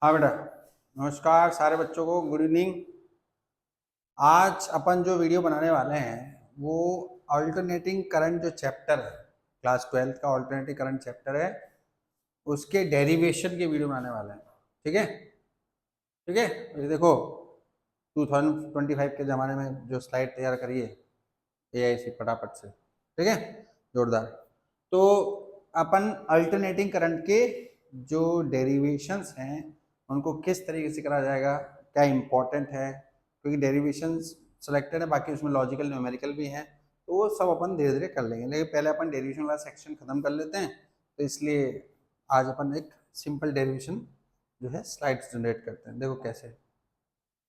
हाँ बेटा, नमस्कार सारे बच्चों को, गुड इवनिंग। आज अपन जो वीडियो बनाने वाले हैं वो अल्टरनेटिंग करंट जो चैप्टर है, क्लास 12 का अल्टरनेटिंग करंट चैप्टर है, उसके डेरिवेशन की वीडियो बनाने वाले हैं। ठीक है, ठीक है। ये देखो 2025 के ज़माने में जो स्लाइड तैयार करी है एआई से फटाफट से, ठीक है, जोरदार। तो अपन अल्टरनेटिंग करंट के जो डेरिवेशंस हैं उनको किस तरीके से करा जाएगा, क्या इम्पोर्टेंट है, क्योंकि डेरिवेशंस सेलेक्टेड है, बाकी उसमें लॉजिकल न्यूमेरिकल भी हैं, तो वो सब अपन धीरे धीरे कर लेंगे। लेकिन पहले अपन डेरिवेशन वाला सेक्शन खत्म कर लेते हैं, तो इसलिए आज अपन एक सिंपल डेरिवेशन जो है स्लाइड्स जनरेट करते हैं। देखो कैसे।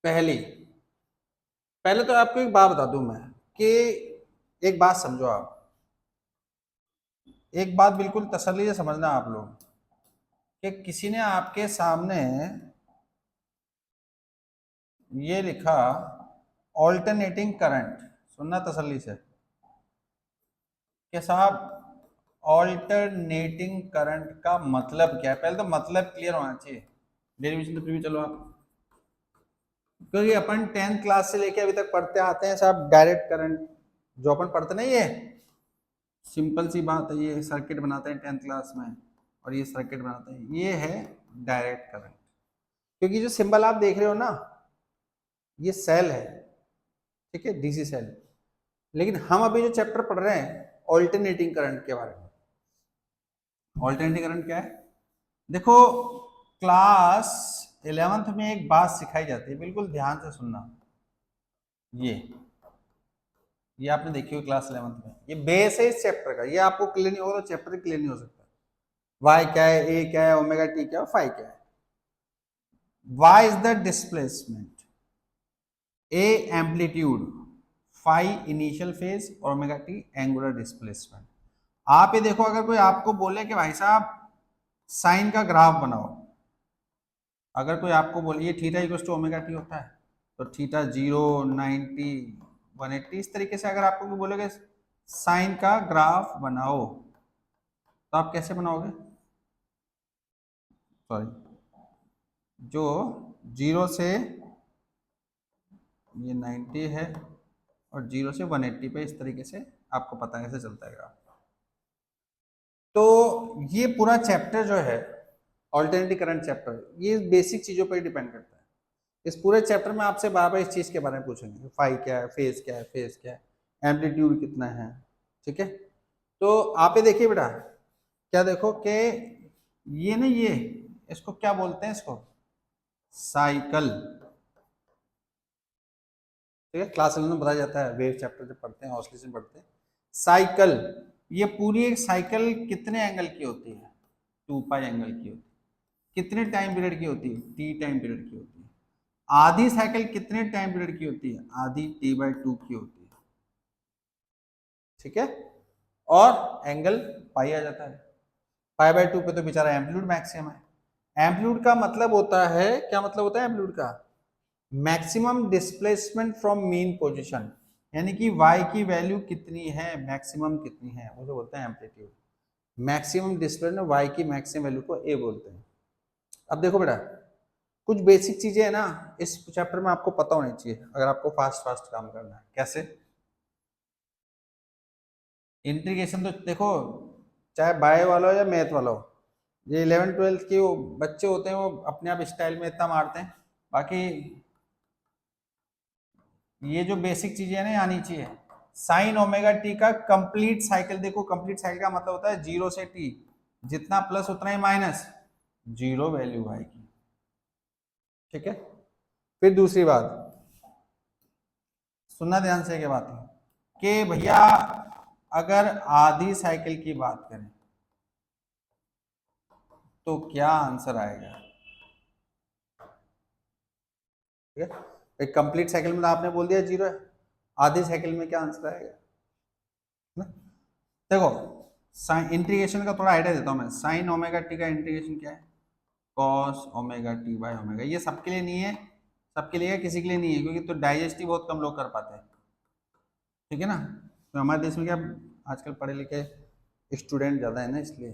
पहले तो आपको एक बात बता दूं मैं कि एक बात समझो आप, एक बात बिल्कुल तसल्ली से समझना आप लोग, कि किसी ने आपके सामने ये लिखा ऑल्टरनेटिंग करंट, सुनना तसल्ली से कि साहब ऑल्टरनेटिंग करंट का मतलब क्या है। पहले तो मतलब क्लियर होना चाहिए, डेरिवेशन तो फिर भी चलो आप, क्योंकि अपन 10th क्लास से लेके अभी तक पढ़ते आते हैं साहब डायरेक्ट करंट, जो अपन पढ़ते नहीं है, सिंपल सी बात है, ये सर्किट बनाते हैं 10th क्लास में और ये सर्किट बनाते हैं, ये है डायरेक्ट करंट। क्योंकि जो सिंबल आप देख रहे हो ना, ये सेल है, ठीक है, डीसी सेल। लेकिन हम अभी जो चैप्टर पढ़ रहे हैं ऑल्टरनेटिंग करंट के बारे में। ऑल्टरनेटिंग करंट क्या है, देखो क्लास 11th में एक बात सिखाई जाती है, बिल्कुल ध्यान से सुनना। ये आपने देखी हुई क्लास 11th में, ये बेस है इस चैप्टर का। ये आपको क्लियर नहीं होगा तो चैप्टर क्लियर नहीं हो सकता। वाई क्या है, ए क्या है, ओमेगा टी क्या है, फाई क्या है। Y is the displacement, A amplitude, phi initial phase और ओमेगा टी एंगुलर डिस्प्लेसमेंट। आप ये देखो, अगर कोई आपको बोले कि भाई साहब साइन का ग्राफ बनाओ, अगर कोई आपको बोले ये theta equal to omega T होता है, तो थीटा 0, 90, 180, इस तरीके से अगर आपको बोलोगे साइन का ग्राफ बनाओ, तो आप कैसे बनाओगे? सॉरी, जो 0 से ये 90 है और 0 से 180 पे, इस तरीके से आपको पता कैसे चलता है ग्राफ। तो ये पूरा चैप्टर जो है ऑल्टरनेटिव करंट चैप्टर, ये बेसिक चीजों पर डिपेंड करता है। इस पूरे चैप्टर में आपसे बार बार इस चीज के बारे में पूछेंगे, फाई क्या है, फेज क्या है, फेज क्या है, एम्पलीट्यूड कितना है, ठीक है। तो आप ये देखिए बेटा, क्या देखो कि ये ना, ये इसको क्या बोलते हैं, इसको साइकिल, ठीक है। क्लास 11 में बताया जाता है, वेव चैप्टर जब पढ़ते हैं, ऑसिलेशन पढ़ते हैं, साइकिल। ये पूरी एक साइकिल कितने एंगल की होती है? 2 पाई एंगल की होती है। कितने टाइम पीरियड की होती है? टी टाइम पीरियड की होती है। आधी साइकिल कितने टाइम पीरियड की होती है? आधी T/2 की होती है, ठीक है। और एंगल पाई आ जाता है। पाई/2 पे तो बेचारा एम्पलीट्यूड मैक्सिमम है। एम्पलीट्यूड का मतलब होता है, क्या मतलब होता है एम्पलीट्यूड का? Maximum displacement from mean position, यानी कि y की वैल्यू कितनी है, मैक्सिमम कितनी है, उसे बोलते हैं एम्पलीट्यूड। मैक्सिमम डिस्प्लेसमेंट y की मैक्सिमम वैल्यू को a बोलते हैं। अब देखो बेटा, कुछ बेसिक चीजें है ना इस चैप्टर में आपको पता होनी चाहिए, अगर आपको फास्ट फास्ट काम करना है। कैसे? इंटीग्रेशन तो देखो, चाहे बायो वाला हो या मैथ वाला हो, ये 11th 12th के वो बच्चे होते हैं, वो अपने आप स्टाइल में इतना मारते हैं। बाकी ये जो बेसिक चीजें है ना आनी चाहिए। साइन ओमेगा टी का कंप्लीट साइकिल देखो, कंप्लीट साइकिल का मतलब होता है 0 से टी, जितना प्लस उतना ही माइनस, जीरो वैल्यू आएगी, ठीक है। फिर दूसरी बात, सुनना ध्यान से, क्या बात है कि भैया अगर आधी साइकिल की बात करें तो क्या आंसर आएगा? ठीक है, एक कंप्लीट साइकिल में आपने बोल दिया 0 है, आधी साइकिल में क्या आंसर आएगा ना? देखो, साइन इंटीग्रेशन का थोड़ा आइडिया देता हूं मैं। साइन ओमेगा टी का इंटीग्रेशन क्या है? Cos omega T by omega. ये सबके लिए नहीं है, सबके लिए किसी के लिए नहीं है, क्योंकि तो डाइजेस्टिव बहुत कम लोग कर पाते हैं, ठीक है ना। तो हमारे देश में क्या आजकल पढ़े लिखे स्टूडेंट ज़्यादा है ना, इसलिए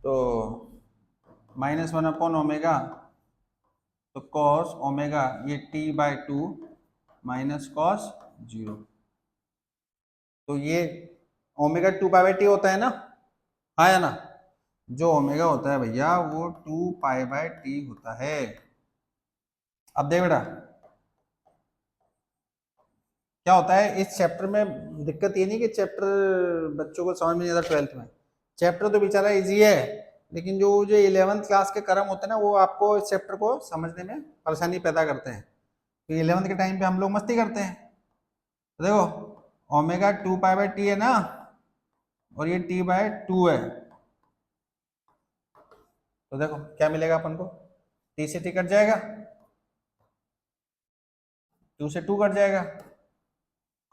तो -1/ओमेगा तो कॉस ओमेगा ये t/2 माइनस कॉस 0, तो ये ओमेगा 2π/t होता है ना, हाँ या ना, जो ओमेगा होता है भैया वो 2π/t होता है। अब देख बेटा क्या होता है इस चैप्टर में, दिक्कत ये नहीं कि चैप्टर बच्चों को समझ में नहीं आता 12th में, चैप्टर तो बेचारा इजी है, लेकिन जो 11th क्लास के कर्म होते हैं ना वो आपको इस चैप्टर को समझने में परेशानी पैदा करते हैं। तो 11th के टाइम पे हम लोग मस्ती करते हैं। तो देखो ओमेगा 2π/t है ना, और ये t/2 है, तो देखो क्या मिलेगा अपन को, t से t कट जाएगा, 2 से 2 कट जाएगा,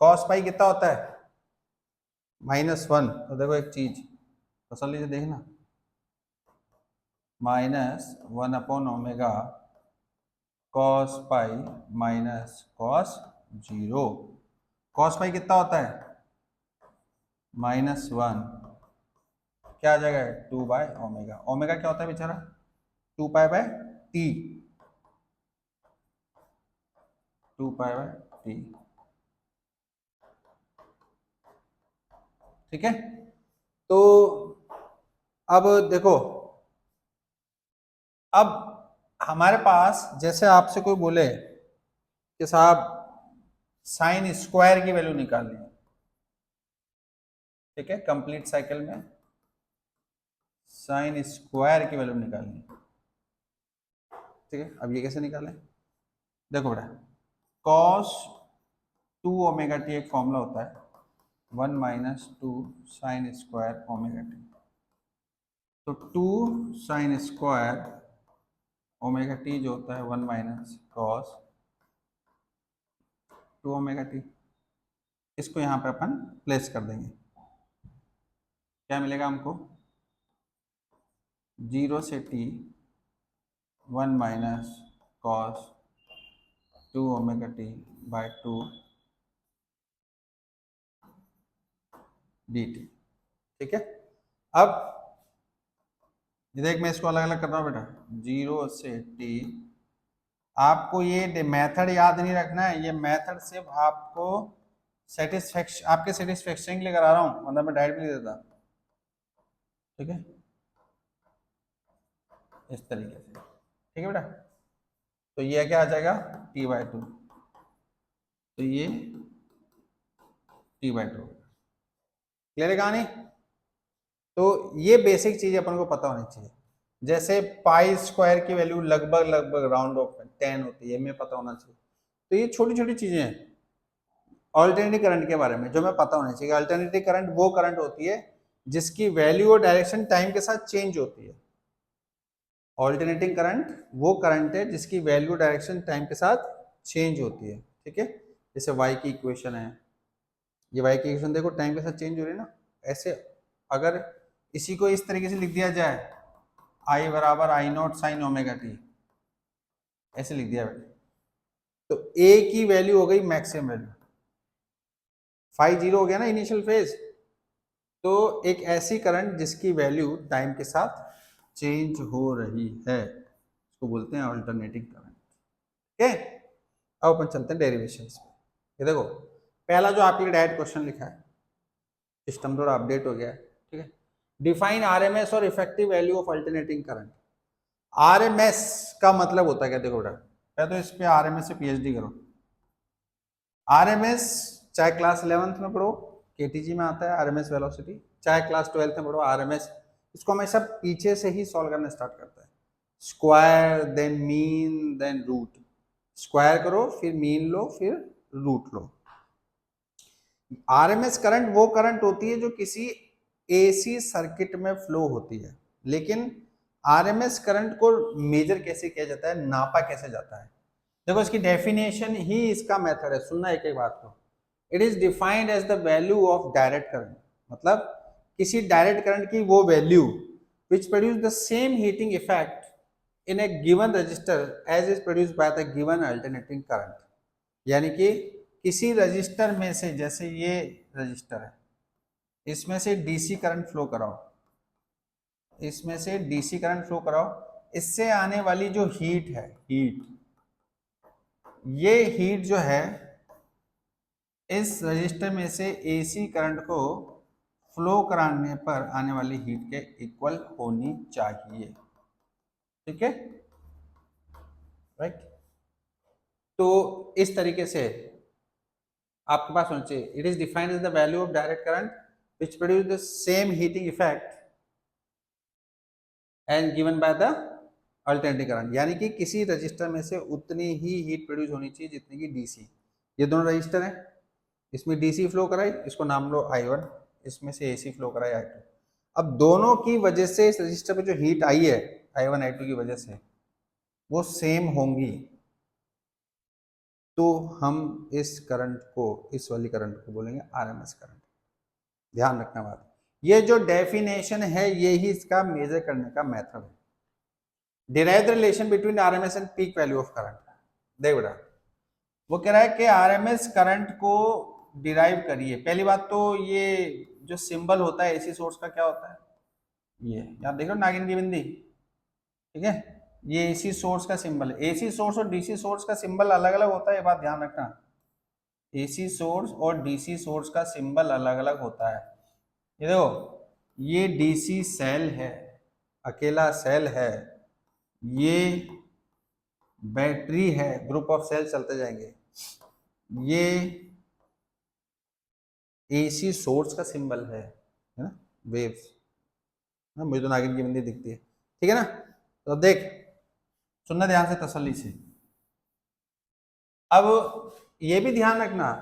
cos पाई कितना होता है -1, तो देखो एक चीज तसल्ली से देखना, -1/ओमेगा cos pi minus cos 0, cos पाई कितना होता है -1, क्या आ जाएगा 2/ओमेगा, ओमेगा क्या होता है बेचारा 2π/t, 2π/t, ठीक है। तो अब देखो, अब हमारे पास जैसे आपसे कोई बोले कि साहब साइन स्क्वायर की वैल्यू निकालनी है, ठीक है, कंप्लीट साइकिल में साइन स्क्वायर की वैल्यू निकालनी है, ठीक है। अब ये कैसे निकालें, देखो बेटा cos 2ωt एक फॉर्मूला होता है 1 - 2 साइन स्क्वायर ओमेगा टी, तो 2 साइन स्क्वायर ओमेगा टी जो होता है 1 - cos 2ωt, इसको यहाँ पे अपन प्लेस कर देंगे, क्या मिलेगा हमको 0 से t 1 - cos 2ωt/2 dt, ठीक है। अब ये देख मैं इसको अलग अलग कर रहा हूँ बेटा, 0 से t, आपको ये मेथड याद नहीं रखना है, ये मेथड सिर्फ आपको सेटिस्फेक्शन, आपके सेटिस्फेक्शन के लिए करा रहा हूँ, मतलब मैं डायरेक्ट नहीं देता, ठीक है, इस तरीके से, ठीक है बेटा। तो ये क्या आ जाएगा t/2, तो ये t/2, क्लियर है कहानी। तो ये बेसिक चीज अपन को पता होनी चाहिए, जैसे पाई स्क्वायर की वैल्यू लगभग राउंड ऑफ 10 होती है, हमें पता होना चाहिए। तो ये छोटी छोटी चीजें हैं ऑल्टरनेटिव करंट के बारे में जो हमें पता होनी चाहिए। अल्टरनेटिव करंट वो करंट होती है जिसकी वैल्यू और डायरेक्शन टाइम के साथ चेंज होती है। ऑल्टरनेटिंग करंट वो करंट है जिसकी वैल्यू डायरेक्शन टाइम के साथ चेंज होती है, ठीक है। जैसे y की इक्वेशन है, ये y की इक्वेशन देखो टाइम के साथ चेंज हो रही है ना, ऐसे अगर इसी को इस तरीके से लिख दिया जाए I = I0 sin ωt, ऐसे लिख दिया बेटा, तो A की वैल्यू हो गई मैक्सिमम वैल्यू, फाई 0 हो गया ना इनिशियल फेज, तो एक ऐसी करंट जिसकी वैल्यू टाइम के साथ चेंज हो रही है उसको बोलते हैं अल्टरनेटिंग करंट, ठीक है। अब अपन चलते हैं डेरिवेशंस पे। ये देखो पहला जो आपके लिए डायरेक्ट क्वेश्चन लिखा है, सिस्टम थोड़ा अपडेट हो गया है, ठीक है। डिफाइन आरएमएस और effective value of alternating current. RMS का मतलब होता है क्या, देखो बेटा पहले तो इस पे आरएमएस से पीएचडी करो। आरएमएस चाहे क्लास 11th में पढ़ो केटीजी में आता है आरएमएस वेलोसिटी, चाहे क्लास 12th में पढ़ो आरएमएस, इसको हमेशा पीछे से ही सॉल्व करना स्टार्ट करता है, square then mean then root, square करो फिर मीन लो फिर रूट लो। आरएमएस करंट वो करंट होती है जो किसी एसी सर्किट में फ्लो होती है, लेकिन आरएमएस करंट को मेजर कैसे किया जाता है, नापा कैसे जाता है, देखो इसकी डेफिनेशन ही इसका मेथड है, सुनना एक एक बात को। It is defined as the value of direct current, मतलब किसी डायरेक्ट करंट की वो वैल्यू which produce the same heating effect in a given resistor as is produced by the given alternating current, यानी कि किसी रजिस्टर में से, जैसे ये रजिस्टर है इसमें से डीसी करंट फ्लो कराओ, इसमें से डीसी करंट फ्लो कराओ, इससे आने वाली जो हीट है, ये हीट जो है इस रजिस्टर में से एसी करंट को फ्लो कराने पर आने वाली हीट के इक्वल होनी चाहिए। ठीक है, राइट। तो इस तरीके से आपके पास होना चाहिए। It is defined as the value of direct current which produce the same heating effect and given by the alternating current, यानी कि किसी रजिस्टर में से उतनी ही हीट प्रोड्यूस होनी चाहिए जितनी की डीसी। ये दोनों रजिस्टर हैं, इसमें डीसी फ्लो कराई, इसको नाम लो I1, इसमें से एसी फ्लो कराई I2। अब दोनों की वजह से इस रजिस्टर पे जो हीट आई है I1 I2 की वजह से वो सेम होंगी, तो हम इस करंट को, इस वाली करंट को बोलेंगे आरएमएस करंट। ध्यान रखना बात, ये जो डेफिनेशन है यही इसका मेजर करने का मेथड है। Derive the relation between RMS and peak value of current. देख बेटा, वो कह रहा है कि आरएमएस करंट को डिराइव करिए। पहली बात तो ये जो सिंबल होता है एसी सोर्स का क्या होता है, ये यहाँ देख लो नागिन की बिंदी, ठीक है, ये एसी सोर्स का सिंबल है। एसी सोर्स और डीसी सोर्स का सिंबल अलग अलग होता है, ये बात ध्यान रखना। एसी सोर्स और डीसी सोर्स का सिंबल अलग अलग होता है। ये देखो, ये डीसी सेल है, अकेला सेल है, ये बैटरी है, ग्रुप ऑफ सेल चलते जाएंगे, ये एसी सोर्स का सिंबल है ना, वेव्स। मुझे तो नागिन की बिंदी दिखती है, ठीक है ना। तो देख, सुनना ध्यान से, तसल्ली से। अब ये भी ध्यान रखना,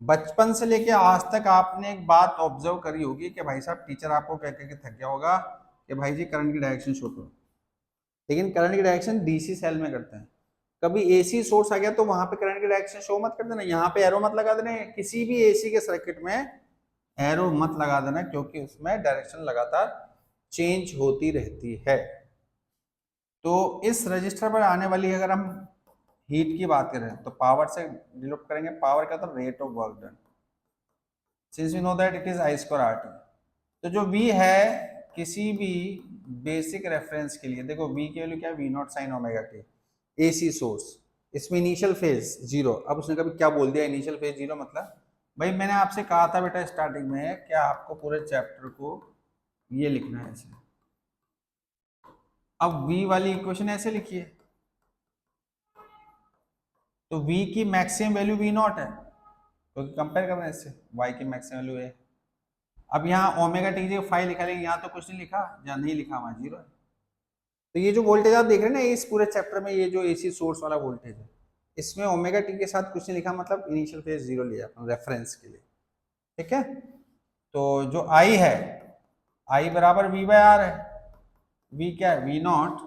बचपन से लेके आज तक आपने एक बात ऑब्जर्व करी होगी कि भाई साहब टीचर आपको कह के थक गया होगा कि भाई जी करंट की डायरेक्शन शो करो, लेकिन करंट की डायरेक्शन डीसी सेल में करते हैं। कभी एसी सोर्स आ गया तो वहां पे करंट की डायरेक्शन शो मत कर देना, यहाँ पे एरो मत लगा देना, किसी भी एसी के सर्किट में एरो मत लगा देना, क्योंकि उसमें डायरेक्शन लगातार चेंज होती रहती है। तो इस रजिस्टर पर आने वाली, अगर हम हीट की बात करें तो पावर से डिनोट करेंगे। पावर क्या होता है, rate of work done, since we know that it is I square R T. तो जो V है किसी भी बेसिक रेफरेंस के लिए, देखो V की वैल्यू क्या है, V not sine omega T. AC source, इसमें इनिशियल फेज जीरो। अब उसने कभी क्या बोल दिया इनिशियल फेज जीरो, मतलब भाई मैंने आपसे कहा था बेटा स्टार्टिंग में क्या आपको पूरे चैप्टर को ये लिखना है ऐसे। अब V वाली इक्वेशन ऐसे लिखिए, तो V की मैक्सिमम वैल्यू V नॉट है, तो कंपेयर करना है इससे, Y की मैक्सिमम वैल्यू है। अब यहाँ ओमेगा टी जी 5 लिखा, लेकिन यहाँ तो कुछ नहीं लिखा, जहाँ नहीं लिखा वहाँ जीरो है। तो ये जो वोल्टेज आप देख रहे हैं ना इस पूरे चैप्टर में, ये जो एसी सोर्स वाला वोल्टेज है, इसमें ओमेगा टी के साथ कुछ नहीं लिखा, मतलब इनिशियल फेज जीरो लिया अपन रेफरेंस के लिए, ठीक है। तो जो आई है, आई बराबर वी बाय आर है। वी क्या है, V not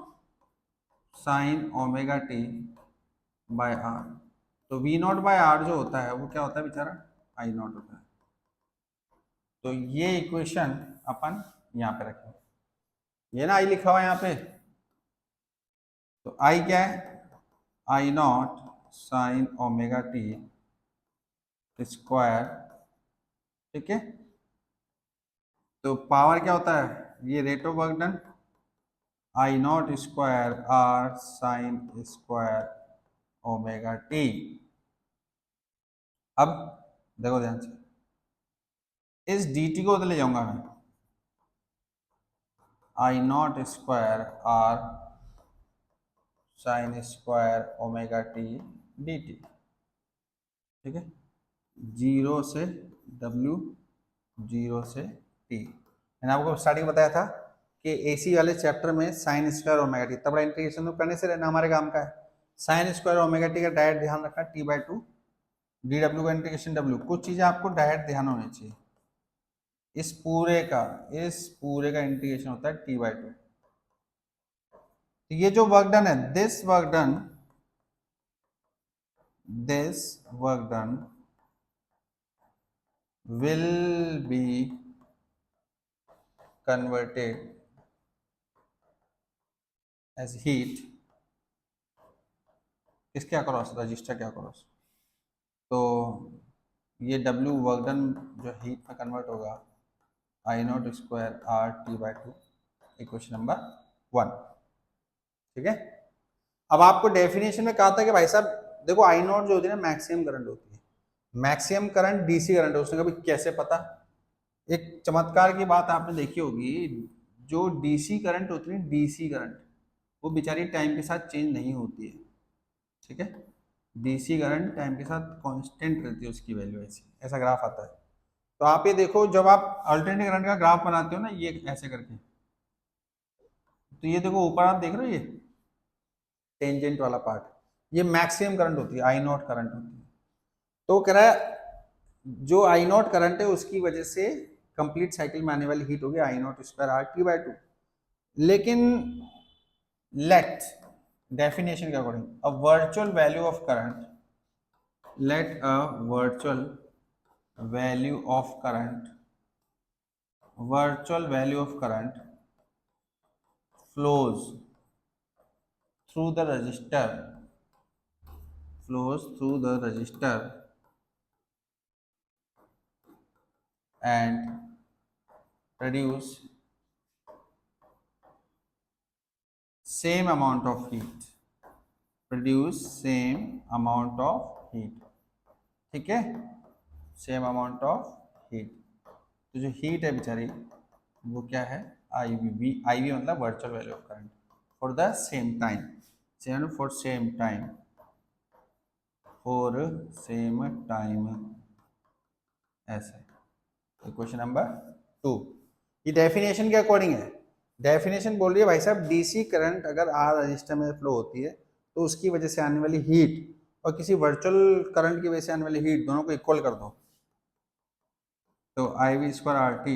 sine omega T by R. तो वी नॉट बाय आर जो होता है वो क्या होता है बेचारा, आई नॉट होता है। तो ये इक्वेशन अपन यहाँ पे रखें, ये ना आई लिखा हुआ है यहाँ पे, तो आई क्या है, I not sine omega t square, ठीक है। तो पावर क्या होता है, ये rate of work done, I naught square R sine square omega t. अब देखो ध्यान से, इस dt को उधर ले जाऊंगा मैं, I naught square R sine square omega t dt, ठीक है। जीरो से W, जीरो से T। मैंने आपको स्टार्टिंग बताया था कि एसी वाले चैप्टर में साइन स्क्वायर ओमेगा टी, तब बड़ा इंटीग्रेशन तो करने से रहना हमारे काम का है। साइन स्क्वायर ओमेगा टी का डायरेक्ट ध्यान रखना, T/2 dw का इंटीग्रेशन W। कुछ चीजें आपको डायरेक्ट ध्यान होनी चाहिए, इस पूरे का इंटीग्रेशन होता है T/2। तो ये जो वर्क डन है, this work done will be converted as heat किसके अक्रॉस, रजिस्टर के अक्रॉस। तो ये W वर्क डन जो हीट में कन्वर्ट होगा, I naught square R t by two, equation number 1, ठीक है। अब आपको डेफिनेशन में कहा था कि भाई साहब देखो आई नॉट जो होती है ना मैक्सिमम करंट होती है, मैक्सिमम करंट डीसी करंट है। उसने कभी कैसे पता, एक चमत्कार की बात आपने देखी होगी, जो डीसी करंट होती है डीसी करंट, वो बेचारी टाइम के साथ चेंज नहीं होती है, ठीक है। डीसी करंट टाइम के साथ कांस्टेंट रहती है उसकी वैल्यू, ऐसी ऐसा ग्राफ आता है। तो आप ये देखो जब आप अल्टरनेटिव करंट का ग्राफ बनाते हो ना ये ऐसे करके, तो ये देखो ऊपर आप देख रहे हो ये टेंजेंट वाला पार्ट, ये मैक्सिमम करंट होती है, आई नॉट करंट होती है। तो कह रहा है जो आई नॉट करंट है उसकी वजह से कंप्लीट साइकिल में आने वाली हीट होगी I naught square R t by 2। लेकिन लेट डेफिनेशन के according a virtual value of current, let a virtual value of current flows through the resistor and produce same amount of heat, ठीक है, same amount of heat. तो जो heat है बेचारी वो क्या है, आई वी, आई वी मतलब virtual value of current for the same time, for same time ऐसा। क्वेश्चन नंबर 2, ये डेफिनेशन के अकॉर्डिंग है। डेफिनेशन बोल रही है भाई साहब डीसी करंट अगर आर रजिस्टर में फ्लो होती है तो उसकी वजह से आने वाली हीट और किसी वर्चुअल करंट की वजह से आने वाली हीट दोनों को इक्वल कर दो, तो I V square R t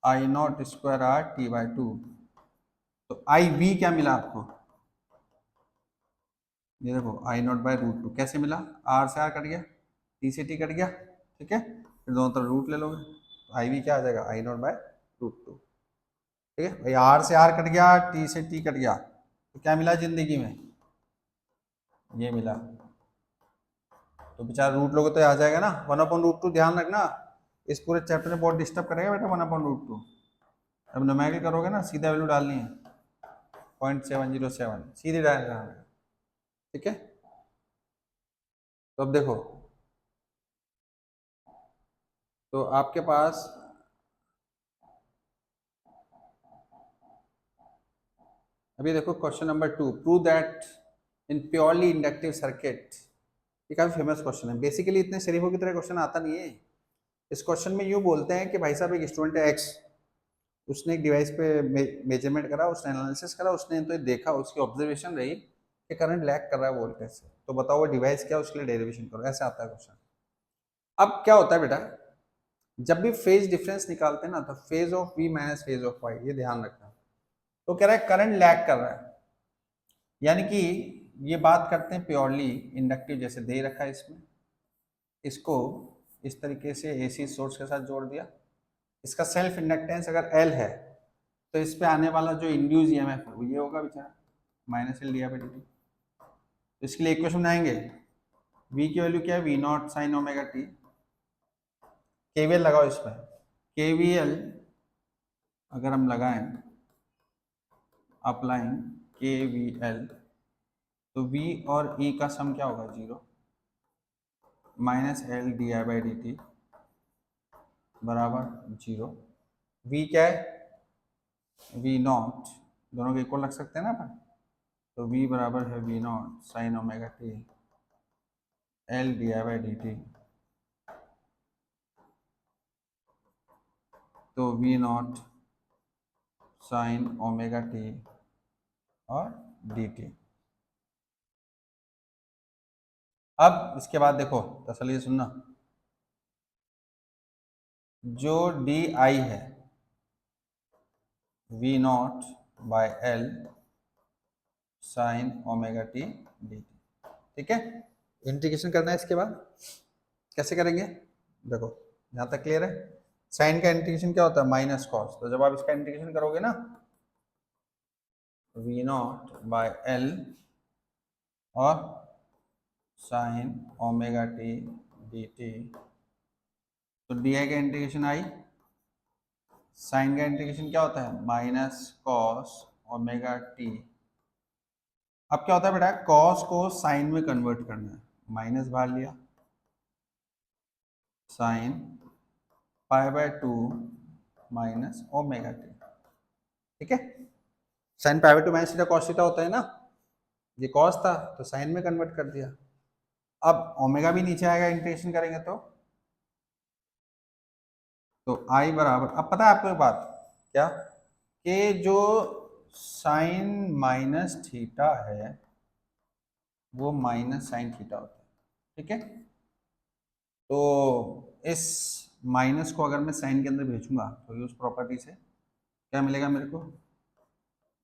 I naught square R t by 2। तो आई वी क्या मिला आपको, ये देखो आई नॉट बाई रूट 2 कैसे मिला, आर से आर कट गया, टी से टी कट गया, ठीक है, फिर दोनों तरफ रूट ले लोगे तो आई वी क्या आ जाएगा आई नॉट बाई रूट 2, ठीक है भाई। आर से आर कट गया, टी से टी कट गया, तो क्या मिला जिंदगी में, ये मिला। तो बेचारा रूट लोगे तो आ जाएगा ना 1/√2। ध्यान रखना इस पूरे चैप्टर में बहुत डिस्टर्ब करेगा बेटा 1/√2। अब न्यूमेरिकल करोगे ना सीधा वैल्यू डालनी है 0.707 सीधे डालना है, ठीक है। तो अब देखो, तो आपके पास अभी देखो question number 2, prove that in purely inductive circuit. ये काफी फेमस क्वेश्चन है, बेसिकली इतने शरीफों की तरह क्वेश्चन आता नहीं है। इस क्वेश्चन में यूं बोलते हैं कि भाई साहब एक स्टूडेंट है एक्स, उसने एक डिवाइस पे मेजरमेंट करा, उसने एनालिसिस करा, उसने तो देखा, उसकी ऑब्जर्वेशन रही कि करंट लैग कर रहा है वोल्टेज से, तो बताओ वो डिवाइस क्या है, उसके लिए डेरिवेशन करो, ऐसे आता है क्वेश्चन। अब क्या होता है बेटा, जब भी फेज डिफरेंस निकालते हैं ना तो phase of V minus phase of Y, ये ध्यान रखना। तो कह रहा है करंट लैग कर रहा है, यानी कि ये बात करते हैं प्योरली इंडक्टिव, जैसे दे रखा है इसमें, इसको इस तरीके से एसी सोर्स के साथ जोड़ दिया, इसका सेल्फ इंडक्टेंस अगर एल है तो इस पे आने वाला जो इंड्यूस ईएमएफ है वो ये होगा बेचारा minus L D by D T. तो इसके लिए इक्वेशन बनाएंगे, v की वैल्यू क्या है, V not sine omega T, KVL लगाओ इसमें, केवीएल अगर हम लगाएं अप्लाइंग केवीएल तो v और e का सम क्या होगा 0 minus L D I by D T बराबर 0। v क्या है, v नॉट, दोनों को इक्वल रख सकते हैं ना अपन, तो v बराबर है v not sine omega T L D I by D T, तो v not sine omega T और डी टी। अब इसके बाद देखो तसल्ली से सुनना, जो डी आई है V not by L sine omega T D T, ठीक है। इंटीग्रेशन करना है इसके बाद, कैसे करेंगे देखो, यहाँ तक क्लियर है। साइन का इंटीग्रेशन क्या होता है माइनस कॉस, तो जब आप इसका इंटीग्रेशन करोगे ना वी नॉट बाय एल और sign omega T D T, तो डी आई का इंटीग्रेशन आई, साइन का इंटीग्रेशन क्या होता है माइनस कॉस ओमेगा टी अब क्या होता है बेटा, कॉस को साइन में कन्वर्ट करना है, माइनस बाहर लिया, साइन π/2 माइनस ओमेगा टी। ठीक है, sine π/2 minus theta cos theta होता है ना, ये कॉस था तो साइन में कन्वर्ट कर दिया। अब ओमेगा भी नीचे आएगा इंटीग्रेशन करेंगे तो आई बराबर, अब पता है आपको एक बात क्या, कि जो साइन माइनस थीटा है वो माइनस साइन थीटा होता है। ठीक है, तो इस माइनस को अगर मैं साइन के अंदर भेजूंगा तो उस प्रॉपर्टी से क्या मिलेगा मेरे को,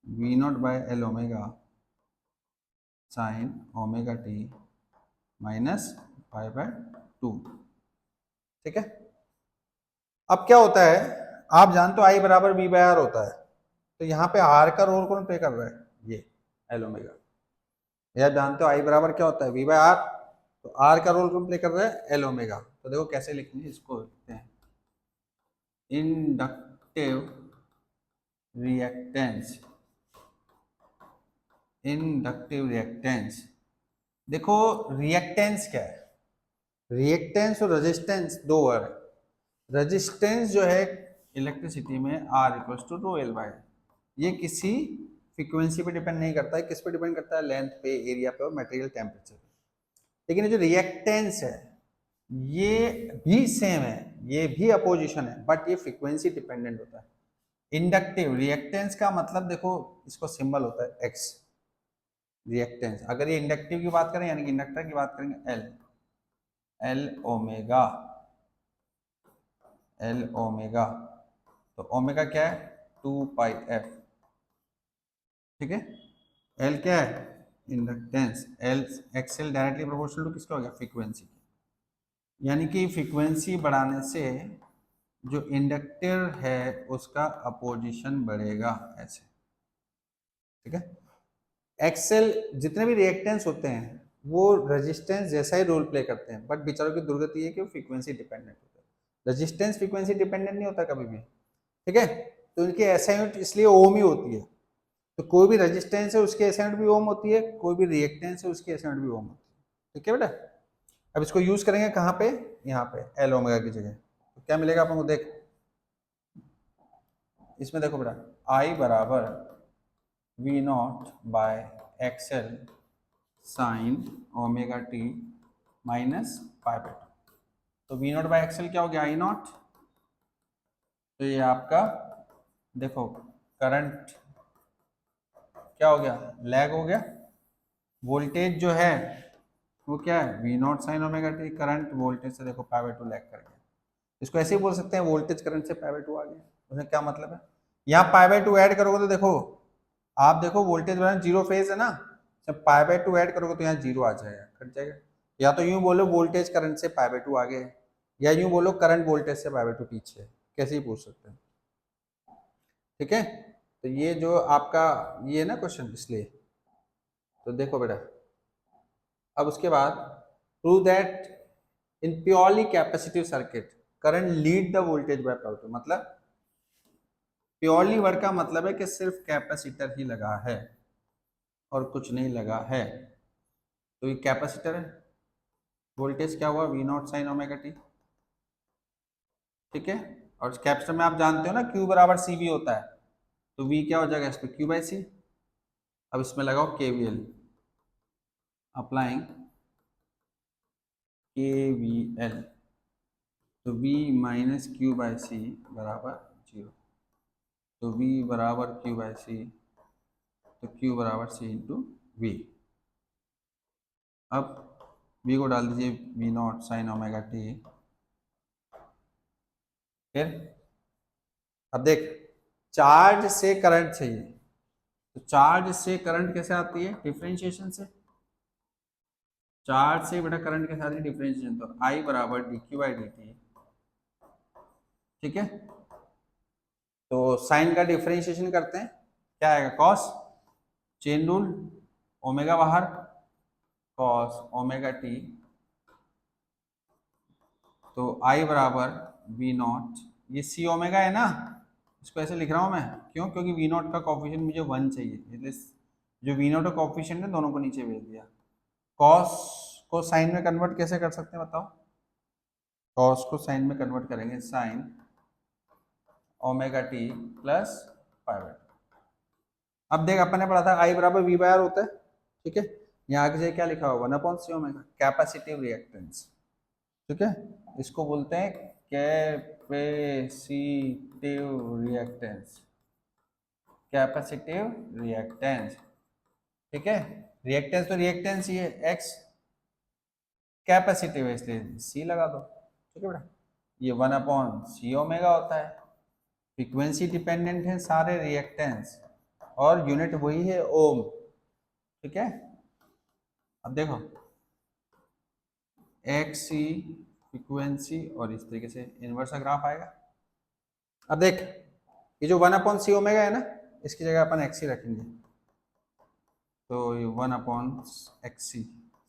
v0/L omega sine omega t minus π/2। ठीक है, अब क्या होता है, आप जानते हो आई बराबर v/r होता है, तो यहाँ पे r का रोल कौन प्ले कर रहा है, ये L ओमेगा। यह जानते हो आई बराबर क्या होता है, v/r, तो r का रोल कौन प्ले कर रहा है, L ओमेगा। तो देखो कैसे लिखेंगे इसको, लिखते हैं इंडक्टिव रिएक्टेंस। इंडक्टिव रिएक्टेंस, देखो रिएक्टेंस क्या है, रिएक्टेंस और रेजिस्टेंस दो वर्ड है। रेजिस्टेंस जो है इलेक्ट्रिसिटी में R = ρL/, ये किसी फ्रीक्वेंसी पे डिपेंड नहीं करता है, किस पे डिपेंड करता है, लेंथ पे, एरिया पे और मटेरियल टेम्परेचर पे। लेकिन ये जो रिएक्टेंस है ये भी सेम है, ये भी अपोजिशन है, बट ये फ्रीक्वेंसी डिपेंडेंट होता है। इंडक्टिव रिएक्टेंस का मतलब देखो, इसको सिंबल होता है X, रिएक्टेंस। अगर ये इंडक्टिव की बात करें यानी कि इंडक्टर की बात करेंगे L ओमेगा, L ओमेगा, तो ओमेगा क्या है, 2πf। ठीक है, L क्या है, inductance, L XL directly proportional to किसका हो गया, फ्रीक्वेंसी। यानी कि फ्रीक्वेंसी बढ़ाने से जो इंडक्टर है उसका अपोजिशन बढ़ेगा ऐसे। ठीक है, एक्सेल जितने भी रिएक्टेंस होते हैं वो रेजिस्टेंस जैसा ही रोल प्ले करते हैं, बट बेचारों की दुर्गति है कि वो फ्रीक्वेंसी डिपेंडेंट होता है। रेजिस्टेंस फ्रीक्वेंसी डिपेंडेंट नहीं होता कभी भी। ठीक है, तो इनकी एसआई यूनिट इसलिए ओम ही होती है। तो कोई भी रेजिस्टेंस है उसकी एसआई यूनिट भी ओम होती है, कोई भी रिएक्टेंस है उसकी एसआई यूनिट भी ओम होती है। ठीक है बेटा, अब इसको यूज करेंगे कहाँ पे, यहाँ पे एल ओमेगा की जगह। तो क्या मिलेगा अपन को, देख इसमें देखो बेटा, आई बराबर v0/XL sign omega t minus π/2। तो v0/XL क्या हो गया, I0। तो ये आपका देखो करंट क्या हो गया, लैग हो गया। वोल्टेज जो है वो क्या है, v0 sign omega T, current voltage से देखो π/2 लैग कर गया। इसको ऐसे ही बोल सकते हैं, वोल्टेज करंट से π/2 आ गया। उसमें क्या मतलब है, यहाँ π/2 ऐड करोगे तो देखो, आप देखो वोल्टेज बना जीरो फेज है ना, जब π/2 ऐड करोगे तो यहाँ जीरो आ जाएगा, कट जाएगा। या तो यूं बोलो वोल्टेज करंट से π/2 आगे है, या यूं बोलो करंट वोल्टेज से π/2 पीछे है, कैसे ही पूछ सकते हैं। ठीक है, तो ये जो आपका ये ना क्वेश्चन, इसलिए तो देखो बेटा, अब उसके बाद prove that in purely capacitive circuit current lead the voltage by π/2। मतलब प्योरली वर्ड का मतलब है कि सिर्फ कैपेसिटर ही लगा है और कुछ नहीं लगा है। तो ये कैपेसिटर है, वोल्टेज क्या हुआ, v0 साइन ओमेगा टी। ठीक है, और कैपेसिटर में आप जानते हो ना Q बराबर CV होता है, तो V क्या हो जाएगा इस पर Q/C। अब इसमें लगाओ KVL, अप्लाइंग KVL, तो V माइनस Q/C बराबर 0। तो V बराबर Q/C, तो Q बराबर C इंटू V। अब V को डाल दीजिए v0 साइन ओमेगा टी। फिर अब देख, चार्ज से करंट चाहिए, तो चार्ज से करंट कैसे आती है, डिफरेंशिएशन से। चार्ज से बेटा करंट कैसे आती है, डिफरेंशिएशन। तो I बराबर dq/dt। ठीक है, तो साइन का डिफरेंशिएशन करते हैं, क्या आएगा, कॉस, चेन रूल, ओमेगा बाहर, कॉस ओमेगा टी। तो I बराबर v0, ये C ओमेगा है ना, इसको ऐसे लिख रहा हूं मैं, क्यों, क्योंकि v0 का कोफिशिएंट मुझे 1 चाहिए, इसलिए जो वी नॉट और कोफिशिएंट है दोनों को नीचे भेज दिया। कॉस को साइन में कन्वर्ट कैसे कर सकते हैं बताओ? कॉस को साइन में कन्वर्ट करेंगे sign omega t plus pi bye. अब देख अपन ने पढ़ा था आई बराबर वी बाय आर होता है, ठीक है। यहाँ आगे क्या लिखा होगा 1/c ओमेगा कैपेसिटिव रिएक्टेंस, ठीक है। इसको बोलते हैं कैपेसिटिव रिएक्टेंस, कैपेसिटिव रिएक्टेंस, ठीक है। रिएक्टेंस तो रिएक्टेंस ही है, एक्स कैपेसिटिव है इसलिए सी लगा दो, ठीक है बेटा। ये 1/c ओमेगा होता है। फ्रीक्वेंसी डिपेंडेंट है सारे रिएक्टेंस और यूनिट वही है ओम, ठीक है। अब देखो एक्स सी फ्रीक्वेंसी और इस तरीके से इनवर्स का ग्राफ आएगा। अब देख ये जो 1/c ओमेगा है ना, इसकी जगह अपन एक्स सी रखेंगे, तो ये 1/xc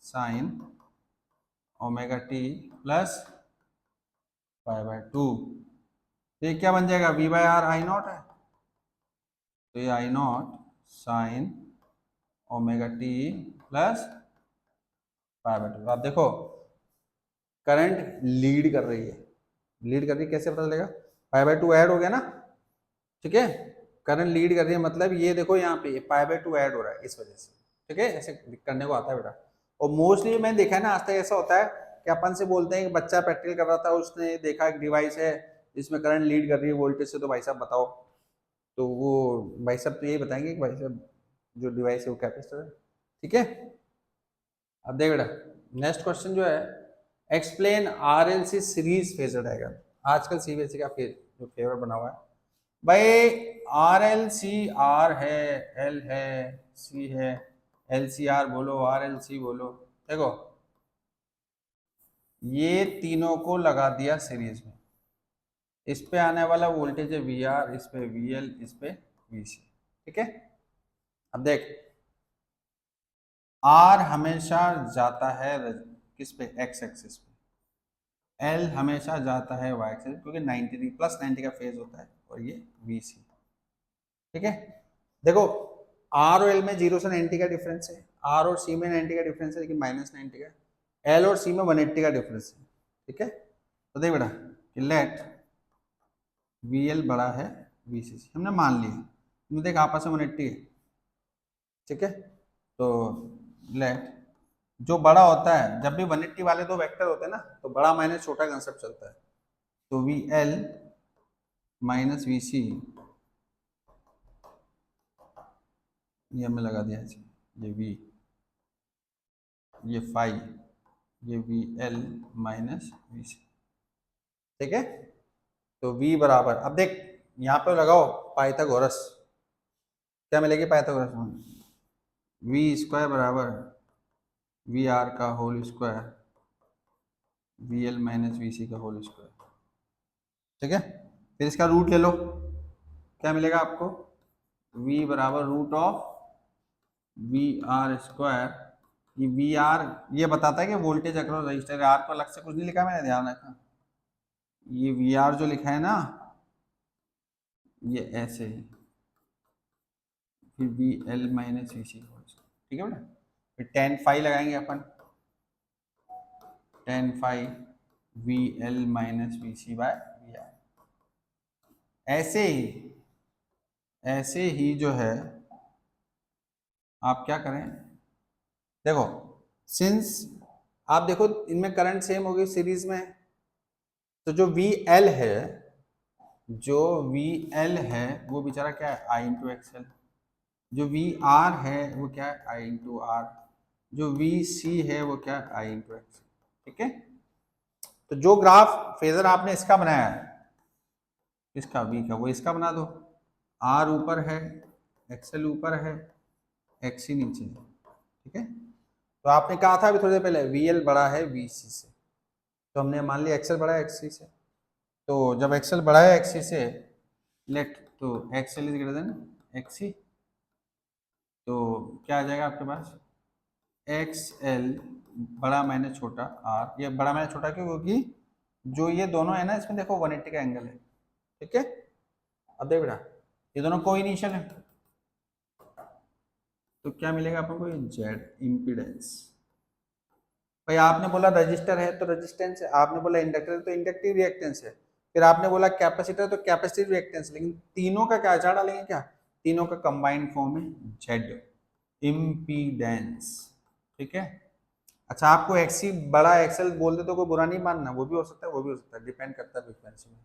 sine omega t plus pi by 2, ये क्या बन जाएगा V by R I not है, तो ये I not sine omega t plus pi by 2। आप देखो करंट लीड कर रही है, लीड कर रही है कैसे पता चलेगा? पाई बाय 2 ऐड हो गया ना, ठीक है। करंट लीड कर रही है मतलब ये देखो यहाँ पे पाई बाय 2 ऐड हो रहा है इस वजह से, ठीक है। ऐसे करने को आता है बेटा। और मोस्टली मैंने देखा है ना आज तक ऐसा होता है कि अपन से बोलते हैं कि बच्चा प्रैक्टिकल कर रहा था, उसने देखा एक डिवाइस है जिसमें करंट लीड कर रही है वोल्टेज से, तो भाई साहब बताओ, तो वो भाई साहब तो यही बताएंगे कि भाई साहब जो डिवाइस है वो कैपेसिटर है, ठीक है। अब देख बेटा नेक्स्ट क्वेश्चन जो है explain RLC series phasor diagram. आजकल सीबीएसई का जो फेवर बना हुआ है भाई, आरएलसी आर है, एल है, सी है, एलसीआर बोलो, आरएलसी बोलो। देखो ये तीनों को लगा दिया सीरीज में, इस पे आने वाला वोल्टेज है वी आर, इस पे वी एल, इस पे वी सी, ठीक है। अब देख आर हमेशा जाता है किस पे? एक्स एक्सिस पे। एल हमेशा जाता है वाई एक्सिस क्योंकि 90 प्लस 90 का फेज होता है, और ये वी सी, ठीक है। देखो आर और एल में 0 से 90 का डिफरेंस है, आर और सी में 90 का डिफरेंस है, लेकिन -90 का, एल और सी में 180 का डिफरेंस है, ठीक है। तो देख बेटा कि लेट वी एल बड़ा है वी सी, हमने मान लिया, तुमने देख आपस में 180 है, ठीक है। तो लेट जो बड़ा होता है, जब भी 180 वाले दो वेक्टर होते हैं ना, तो बड़ा माइनस छोटा कंसेप्ट चलता है, तो वी एल माइनस वी सी, ये हमने लगा दिया, ये वी, ये फाई, ये we L minus V C, ठीक है। तो v बराबर, अब देख यहाँ पे लगाओ पाइथागोरस, क्या मिलेगी पाइथागोरस में? वी स्क्वायर बराबर वी आर का whole square V L minus V C का होल स्क्वायर, ठीक है। फिर इसका रूट ले लो, क्या मिलेगा आपको? v बराबर root of V R square, ये वी आर ये बताता है कि वोल्टेज अक्रॉस रजिस्टर, आर को अलग से कुछ नहीं लिखा मैंने, ध्यान रखना। ये वी आर जो लिखा है ना, ये ऐसे ही, फिर V L minus V C, ठीक है बेटा। फिर tan फाई लगाएंगे अपन, tan phi V L minus V C by V R. ऐसे ही जो है आप क्या करें, देखो सिंस आप देखो इनमें करंट सेम होगी सीरीज में, तो जो वी एल है, जो वी एल है वो बेचारा क्या है आई इंटू एक्सएल, जो वी आर है वो क्या है आई इंटू आर, जो वी सी है वो क्या है आई इंटू एक्स, ठीक है। तो जो ग्राफ फेजर आपने इसका बनाया है, इसका वी का, वो इसका बना दो, आर ऊपर है, एक्सएल ऊपर है, एक्सी नीचे है, ठीक है। तो आपने कहा था अभी थोड़ी देर पहले वी एल बड़ा है वी सी से, तो हमने मान लिया एक्सएल बड़ा है एक्सी से, तो जब एक्सएल बड़ा है एक्सी से, लेट तो XL is greater than XC, तो क्या आ जाएगा आपके पास एक्स एल बड़ा माइनस छोटा आर। ये बड़ा माइनस छोटा क्यों? क्योंकि जो ये दोनों है ना, इसमें देखो 180 का एंगल है, ठीक है। अब देख बेटा ये दोनों को इनिशियल है, तो क्या मिलेगा अपन को, जेड इम्पीडेंस। भाई आपने बोला रजिस्टर है तो रेजिस्टेंस है, आपने बोला इंडक्टर है तो इंडक्टिव रिएक्टेंस है, फिर आपने बोला कैपेसिटर तो कैपेसिटिव रिएक्टेंस, लेकिन तीनों का क्या चार डालेंगे, क्या तीनों का कंबाइंड फॉर्म है जेड इम्पीडेंस। ठीक है। अच्छा आपको एक्सी बड़ा एक्सेल बोल दे तो कोई बुरा नहीं मानना, वो भी हो सकता है, वो भी हो सकता है, डिपेंड करता है फ्रीक्वेंसी में।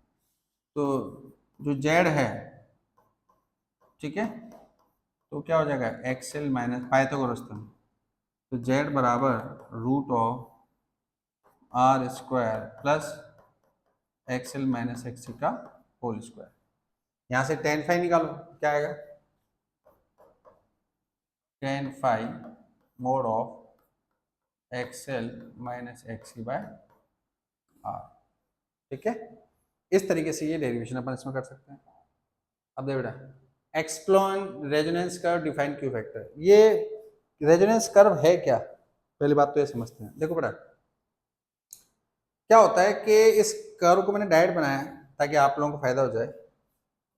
तो जो जेड है, ठीक है, तो क्या हो जाएगा एक्सएल माइनस पाइथागोरस थ्योरम, तो जेड बराबर root of R square plus XL minus XC का होल स्क्वायर। यहां से टेन फाइव निकालो, क्या आएगा, tan phi mod of XL minus XC by R. ठीक है, इस तरीके से ये डेरिवेशन अपन इसमें कर सकते हैं। अब देख बेटा explain resonance curve define Q factor, ये रेजोनेंस कर्व है क्या, पहली बात तो ये समझते हैं। देखो बेटा क्या होता है कि इस कर्व को मैंने डायरेक्ट बनाया ताकि आप लोगों को फायदा हो जाए।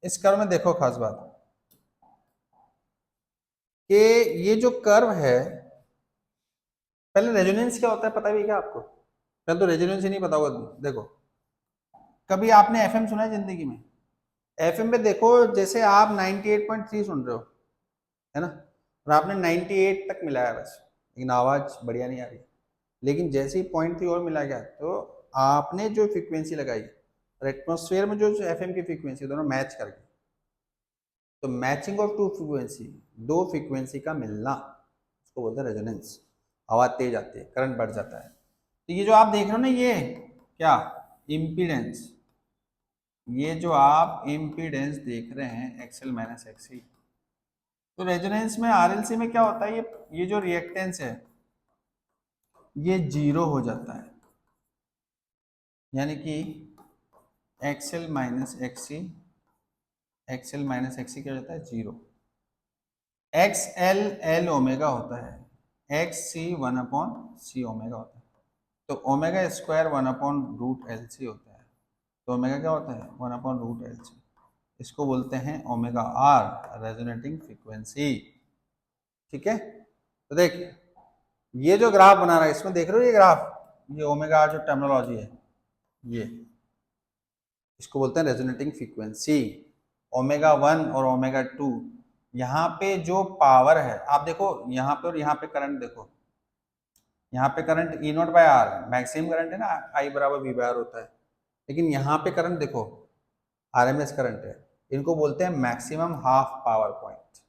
इस कर्व में देखो खास बात कि ये जो कर्व है, पहले रेजोनेंस क्या होता है पता भी क्या आपको, पहले तो रेजोनेंस ही नहीं पता होगा। देखो कभी आपने एफएम सुना है जिंदगी में, एफएम पे देखो जैसे आप 98.3 सुन रहे हो, है ना, और आपने 98 तक मिलाया बस, लेकिन आवाज बढ़िया नहीं आ रही, लेकिन जैसे ही 0.3 और मिला गया तो आपने जो फ्रीक्वेंसी लगाई और एटमॉस्फेयर में जो एफएम की फ्रीक्वेंसी दोनों मैच कर गई, तो मैचिंग ऑफ टू फ्रीक्वेंसी, दो फ्रीक्वेंसी का मिलना, उसको बोलते हैं रेजोनेंस। आवाज तेज आती है, करंट बढ़ जाता है। तो ये जो आप देख रहे हो ना, ये क्या इम्पीडेंस, ये जो आप इम्पीडेंस देख रहे हैं एक्सएल माइनस एक्सी, तो रेजोनेंस में आरएलसी में क्या होता है, ये जो रिएक्टेंस है ये जीरो हो जाता है, यानी कि XL minus XC, XL minus XC क्या हो जाता है zero. X L L omega होता है, X C one upon C omega होता है, तो omega square one upon root L C होता है, तो ओमेगा क्या होता है one upon root L C, इसको बोलते हैं ओमेगा आर रेजोनेटिंग फ्रीक्वेंसी। ठीक है, तो देख ये जो ग्राफ बना रहा है इसमें देख रहे हो, ये ग्राफ, ये ओमेगा आर जो टर्मिनोलॉजी है, ये इसको बोलते हैं रेजोनेटिंग फ्रीक्वेंसी। ओमेगा वन और ओमेगा टू, यहाँ पे जो पावर है आप देखो, यहाँ पे और यहाँ पे करंट देखो, यहाँ पे current E not by R है, मैक्सिमम करंट है ना, आई बराबर वी बाय आर होता है, लेकिन यहाँ पे करंट देखो आरएमएस करंट है, इनको बोलते हैं मैक्सिमम हाफ पावर पॉइंट।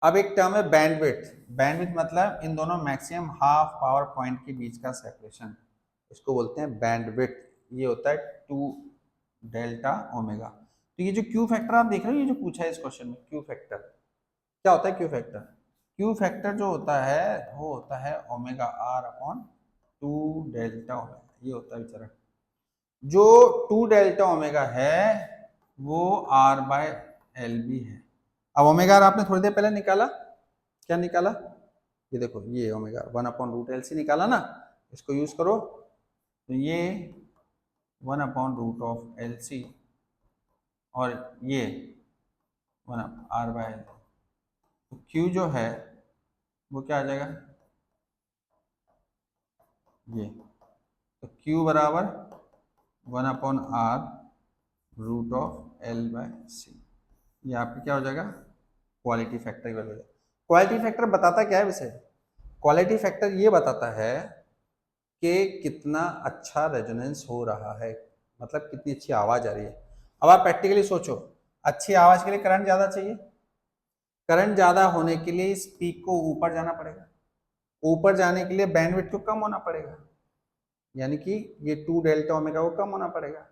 अब एक टर्म है बैंडविड्थ, बैंडविड्थ मतलब इन दोनों मैक्सिमम हाफ पावर पॉइंट के बीच का सेपरेशन, इसको बोलते हैं बैंडविड्थ। ये होता है टू डेल्टा ओमेगा। तो ये जो क्यू फैक्टर आप देख रहे हो, ये जो पूछा है इस क्वेश्चन में, क्यू फैक्टर क्या होता है, क्यू फैक्टर, क्यू फैक्टर जो होता है वो होता है omega R upon two delta omega, ये होता है बेचारा, जो टू डेल्टा ओमेगा है वो आर बाय एल बी है। अब ओमेगा आर आपने थोड़ी देर पहले निकाला, क्या निकाला, ये देखो ये omega one upon root L C निकाला ना, इसको यूज करो, तो ये one upon root of L C और ये वन आर बाय एल, तो क्यू जो है वो क्या आ जाएगा, ये, तो क्यू बराबर one upon R root of L by C, ये आपका क्या हो जाएगा क्वालिटी फैक्टर की वैल्यू। क्वालिटी फैक्टर बताता क्या है वैसे, क्वालिटी फैक्टर ये बताता है कि कितना अच्छा रेजोनेंस हो रहा है, मतलब कितनी अच्छी आवाज आ रही है। अब आप प्रैक्टिकली सोचो, अच्छी आवाज के लिए करंट ज्यादा चाहिए, करंट ज्यादा होने के लिए इस पीक को ऊपर जाना पड़ेगा, ऊपर जाने के लिए बैंडविड्थ को कम होना पड़ेगा, यानी कि ये टू डेल्टा ओमेगा को कम होना पड़ेगा।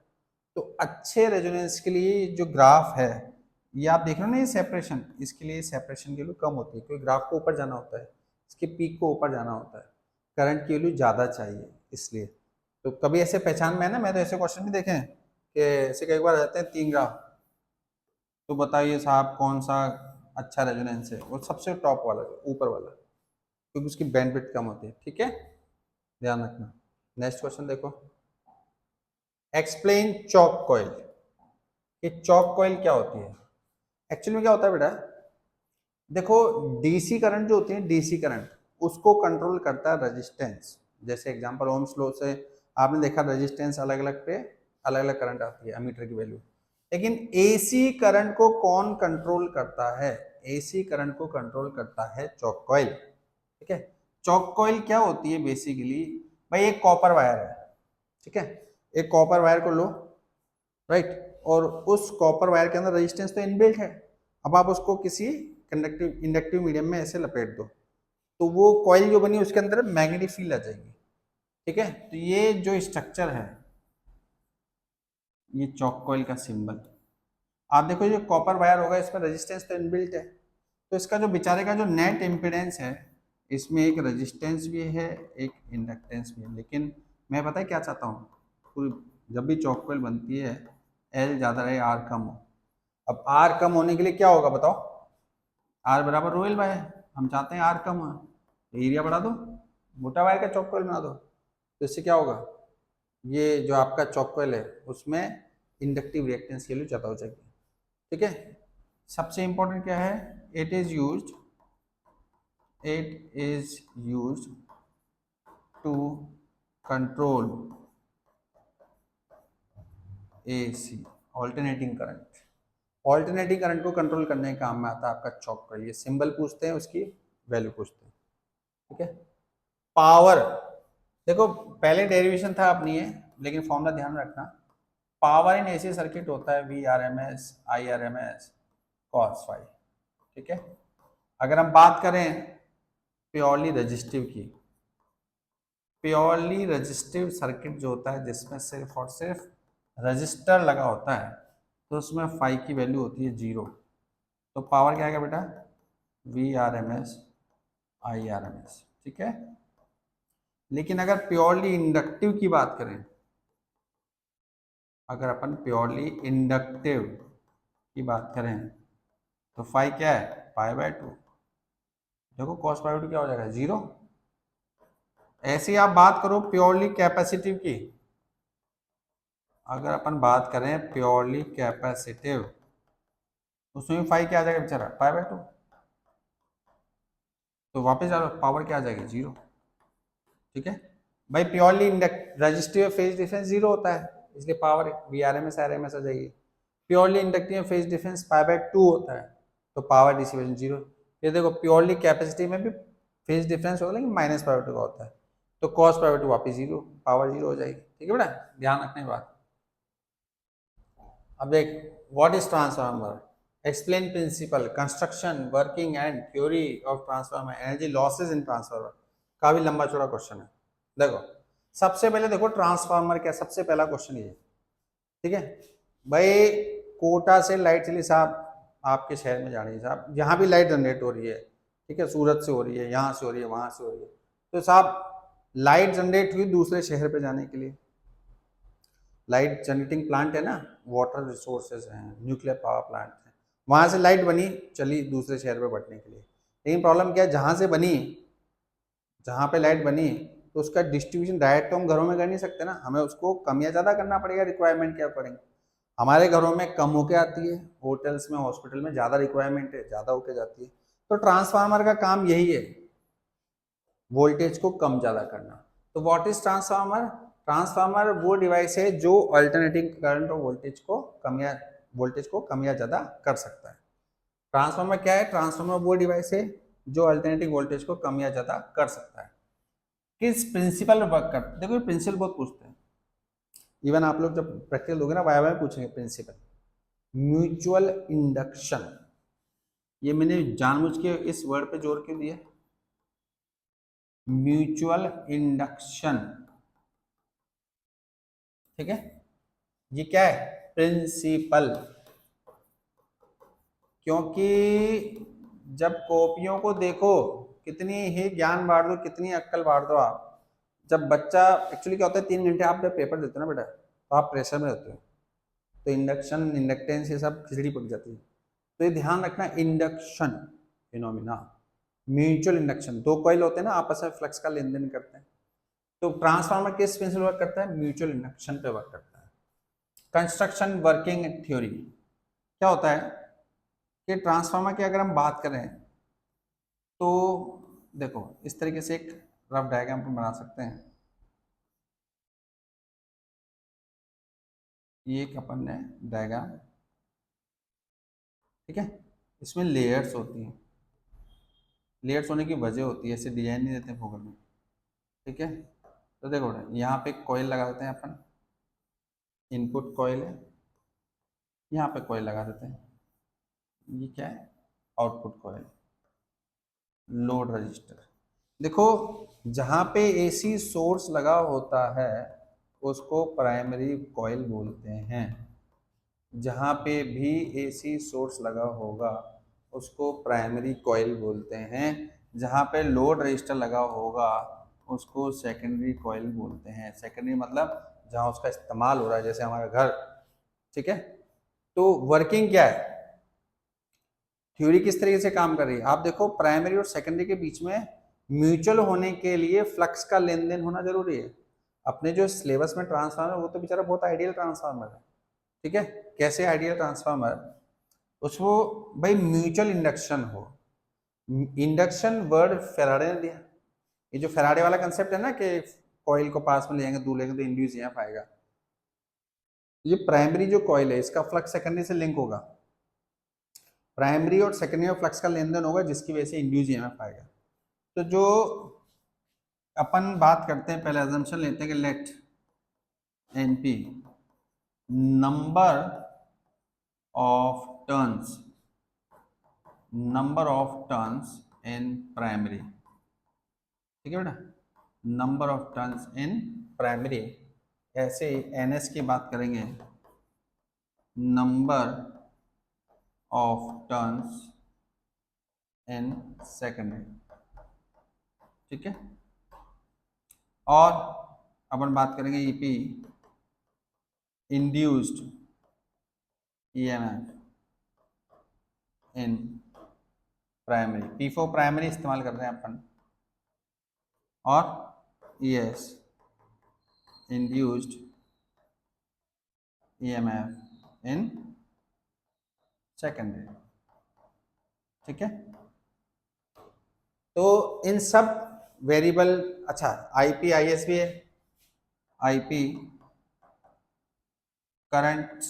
तो अच्छे रेजोनेंस के लिए जो ग्राफ है ये आप देख रहे हो ना, ये सेपरेशन, इसके लिए सेपरेशन की वैल्यू कम होती है, क्योंकि ग्राफ को ऊपर जाना होता है, इसके पीक को ऊपर जाना होता है, करंट की वैल्यू ज़्यादा चाहिए इसलिए। तो कभी ऐसे पहचान में है ना, मैं तो ऐसे क्वेश्चन भी देखे हैं कि ऐसे कई बार रहते हैं तीन ग्राफ, तो बताइए साहब कौन सा अच्छा रेजोनेंस है, वो सबसे टॉप वाला ऊपर वाला, क्योंकि उसकी बैंडविड्थ कम होती है। ठीक है, ध्यान रखना। नेक्स्ट क्वेश्चन देखो, एक्सप्लेन चॉक कॉइल, ये चॉक कॉइल क्या होती है, एक्चुअली में क्या होता है बेटा, देखो डीसी करंट जो होती है, डीसी करंट उसको कंट्रोल करता है रेजिस्टेंस। जैसे एग्जांपल ओम्स लॉ से आपने देखा रेजिस्टेंस अलग अलग पे अलग अलग करंट आती है अमीटर की वैल्यू। लेकिन एसी करंट को कौन कंट्रोल करता है? एसी करंट को कंट्रोल करता है चॉक कॉइल। ठीक है, चॉक कॉइल क्या होती है बेसिकली? भाई एक कॉपर वायर है, ठीक है, एक कॉपर वायर को लो, राइट, और उस कॉपर वायर के अंदर रेजिस्टेंस तो इनबिल्ट है। अब आप उसको किसी कंडक्टिव इंडक्टिव मीडियम में ऐसे लपेट दो, तो वो कॉइल जो बनी उसके अंदर मैग्नेटिक फील्ड आ जाएगी। ठीक है, तो ये जो स्ट्रक्चर है, ये चॉक कॉइल का सिंबल। आप देखो ये कॉपर वायर होगा, इसमें रेजिस्टेंस तो इनबिल्ट है, तो इसका जो बेचारे का जो नेट इम्पिडेंस है, इसमें एक रेजिस्टेंस भी है एक इंडक्टेंस भी है। लेकिन मैं पता है क्या चाहता हूँ, जब भी चॉक कॉइल बनती है एल ज़्यादा रहे आर कम हो। अब आर कम होने के लिए क्या होगा बताओ? आर बराबर रो एल बाय, हम चाहते हैं आर कम हो, एरिया बढ़ा दो, मोटा वायर का चॉक कॉइल बना दो, तो इससे क्या होगा? ये जो आपका चॉक कॉइल है उसमें इंडक्टिव रिएक्टेंस की वैल्यू ज़्यादा हो जाएगी। ठीक है, सबसे इंपॉर्टेंट क्या है? It is used to control AC alternating current. Alternating current को कंट्रोल करने के काम में आता है आपका चॉक कॉइल। ये सिंबल पूछते हैं, उसकी वैल्यू पूछते हैं। ठीक है, पावर देखो पहले डेरिवेशन था, अब नहीं है, लेकिन फॉर्मूला ध्यान रखना। पावर इन एसी सर्किट होता है V R M S I R M S cos phi. ठीक है, अगर हम बात करें प्योरली रजिस्टिव की, प्योरली रजिस्टिव सर्किट जो होता है जिसमें सिर्फ और सिर्फ रजिस्टर लगा होता है, तो उसमें फाई की वैल्यू होती है 0। तो पावर क्या आएगा बेटा? V R M S I R M S. ठीक है, लेकिन अगर प्योरली इंडक्टिव की बात करें, अगर अपन प्योरली इंडक्टिव की बात करें, तो फाई क्या है? पाई बाय 2। देखो कॉस पाई बाय 2 क्या हो जाएगा? 0। ऐसे ही आप बात करो प्योरली कैपेसिटिव की, अगर अपन बात करें प्योरली कैपेसिटिव, उसमें भी फाई क्या आ जाएगा बेचारा? पाई बाय 2। तो वापस आ पावर क्या आ जाएगी? 0। ठीक है भाई, प्योरली रजिस्टिव फेज डिफरेंस 0 होता है, इसलिए power V R M S R M S आ जाएगी। प्योरली इंडक्टिव में फेज डिफरेंस पाई बाय 2 होता है, तो पावर डिसिपेशन 0। फिर देखो प्योरली कैपेसिटी में भी फेज डिफरेंस होगा, लेकिन माइनस पाई बाय 2 का होता है, तो कॉस पाई बाय 2 वापस 0, पावर 0 हो जाएगी। ठीक है बेटा, ध्यान रखने की बात। अब देख, what is transformer, explain principle, construction, working and theory of transformer, energy losses in transformer. काफी लंबा चौड़ा क्वेश्चन है। देखो सबसे पहले देखो ट्रांसफार्मर क्या, सबसे पहला क्वेश्चन ये। ठीक है भाई, कोटा से लाइट चली साहब आपके शहर में जा रही है साहब, जहाँ भी लाइट जनरेट हो रही है, ठीक है, सूरत से हो रही है, यहाँ से हो रही है, वहां से हो रही है, तो साहब लाइट जनरेट हुई दूसरे शहर पे जाने के लिए। लाइट जनरेटिंग प्लांट है ना, वाटर रिसोर्सेज हैं, न्यूक्लियर पावर प्लांट है, वहां से लाइट बनी चली दूसरे शहर पे बढ़ने के लिए। लेकिन प्रॉब्लम क्या है, जहां से बनी, जहाँ पे लाइट बनी, तो उसका डिस्ट्रीब्यूशन डायरेक्ट तो हम घरों में कर नहीं सकते ना, हमें उसको कम या ज़्यादा करना पड़ेगा रिक्वायरमेंट के अकॉर्डिंग। हमारे घरों में कम होके आती है, होटल्स में हॉस्पिटल में ज़्यादा रिक्वायरमेंट है, ज़्यादा होके जाती है। तो ट्रांसफार्मर का काम यही है, वोल्टेज को कम ज़्यादा करना। तो व्हाट इज ट्रांसफार्मर? ट्रांसफार्मर वो डिवाइस है जो अल्टरनेटिंग करंट और वोल्टेज को कम या ज़्यादा कर सकता है। ट्रांसफार्मर क्या है? ट्रांसफार्मर वो डिवाइस है जो अल्टरनेटिंग वोल्टेज को कम या ज़्यादा कर सकता है। किस प्रिंसिपल वर्क करता है? देखो ये प्रिंसिपल बहुत पूछते हैं, इवन आप लोग जब प्रैक्टिकल दोगे ना वाया में पूछेंगे प्रिंसिपल। म्यूचुअल इंडक्शन, ये मैंने जानबूझ के इस वर्ड पे जोर क्यों दिया? Mutual induction. ठीक है, ये क्या है? प्रिंसिपल। क्योंकि जब कॉपियों को देखो, कितनी ही ज्ञान बांट दो, कितनी अक्कल बांट दो आप, जब बच्चा एक्चुअली क्या होता है 3 घंटे आप जब पेपर देते हो ना बेटा, तो आप प्रेशर में रहते हो, तो इंडक्शन इंडक्टेंस ये सब खिचड़ी पक जाती है। तो ये ध्यान रखना, इंडक्शन फिनोमिना, म्यूचुअल इंडक्शन, दो कॉइल होते हैं ना आपस में फ्लक्स का लेन देन करते हैं। तो ट्रांसफार्मर किस प्रिंसिपल वर्क करता है? म्यूचुअल इंडक्शन पे वर्क करता है। कंस्ट्रक्शन वर्किंग थ्योरी क्या होता है कि ट्रांसफार्मर की अगर हम बात करें, तो देखो इस तरीके से एक रफ डायग्राम अपन बना सकते हैं। ये एक अपन ने डायग्राम, ठीक है, इसमें लेयर्स होती हैं। लेयर्स होने की वजह होती है, ऐसे डिजाइन नहीं देते फोकल में, ठीक है। तो देखो यहाँ पे कॉइल लगा देते हैं अपन, इनपुट कॉइल है, यहाँ पे कॉइल लगा देते हैं, ये क्या है, आउटपुट कॉइल, लोड रजिस्टर। देखो जहाँ पे एसी सोर्स लगा होता है उसको प्राइमरी कॉइल बोलते हैं, जहाँ पे भी एसी सोर्स लगा होगा उसको प्राइमरी कॉइल बोलते हैं, जहाँ पे लोड रजिस्टर लगा होगा उसको सेकेंडरी कॉइल बोलते हैं। सेकेंडरी मतलब जहाँ उसका इस्तेमाल हो रहा है, जैसे हमारा घर, ठीक है। तो वर्किंग क्या है, थ्योरी किस तरीके से काम कर रही है, आप देखो प्राइमरी और सेकेंडरी के बीच में म्यूचुअल होने के लिए फ्लक्स का लेन देन होना जरूरी है। अपने जो सिलेबस में ट्रांसफार्मर है वो तो बेचारा बहुत आइडियल ट्रांसफार्मर है, ठीक है। कैसे आइडियल ट्रांसफार्मर, उसको भाई म्यूचुअल इंडक्शन हो। इंडक्शन वर्ड फेराडे ने दिया, ये जो फेराडे वाला कंसेप्ट है ना कि कॉइल को पास में ले जाएंगे, दूर लेंगे तो इंड्यूस ईएमएफ आएगा। ये प्राइमरी जो कॉइल है इसका फ्लक्स सेकेंडरी से लिंक होगा, प्राइमरी और सेकेंडरी में फ्लक्स का लेन देन होगा जिसकी वजह से इंड्यूस ईएमएफ आएगा। तो जो अपन बात करते हैं, पहले अजम्पशन लेते हैं कि let NP number of turns, number of turns in primary, ठीक है बेटा, number of turns in primary. ऐसे एनएस की बात करेंगे, number of turns in secondary, ठीक है। और अपन बात करेंगे EP induced EMF in primary, P for primary इस्तेमाल कर रहे हैं अपन, और ES induced EMF in secondary, ठीक है। तो इन सब वेरिएबल, अच्छा आईपी आईएस भी है, IP current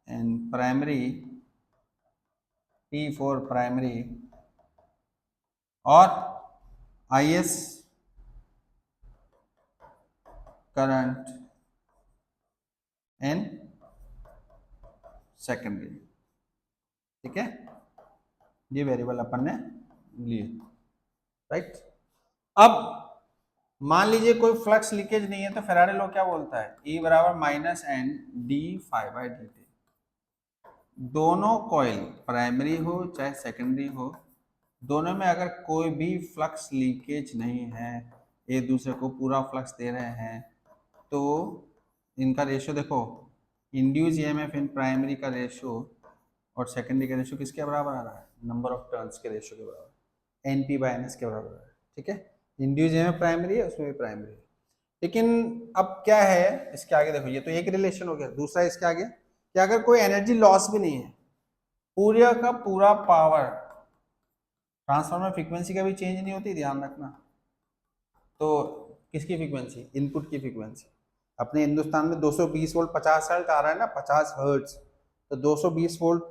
in primary, P for primary, और आईएस करंट इन सेकेंडरी, ठीक है। ये वेरिएबल अपन ने लिए, राइट। अब मान लीजिए कोई फ्लक्स लीकेज नहीं है तो फेराडे लॉ क्या बोलता है, E बराबर minus N D phi by D T. दोनों कॉइल प्राइमरी हो चाहे सेकेंडरी हो, दोनों में अगर कोई भी फ्लक्स लीकेज नहीं है, एक दूसरे को पूरा फ्लक्स दे रहे हैं, तो इनका रेशियो देखो, इंड्यूस ईएमएफ इन प्राइमरी का रेशियो और सेकेंडरी का रेशियो किसके बराबर आ रहा है, नंबर ऑफ टर्न्स के रेशियो के बराबर, एनपी बाय एनएस के बराबर है, ठीक है। इंड्यूस ईएमएफ प्राइमरी है, उसमें भी प्राइमरी है। लेकिन अब क्या है इसके आगे देखो, ये तो एक रिलेशन हो गया, दूसरा इसके आगे कि अगर कोई एनर्जी लॉस भी नहीं है, पूरा का पूरा पावर, ट्रांसफार्मर फ्रीक्वेंसी का भी चेंज नहीं होती, ध्यान रखना। तो किसकी फ्रीक्वेंसी, इनपुट की फ्रीक्वेंसी। अपने हिंदुस्तान में 220 वोल्ट 50 हर्ट्ज आ रहा है ना, 50 हर्ट्ज, तो 220 वोल्ट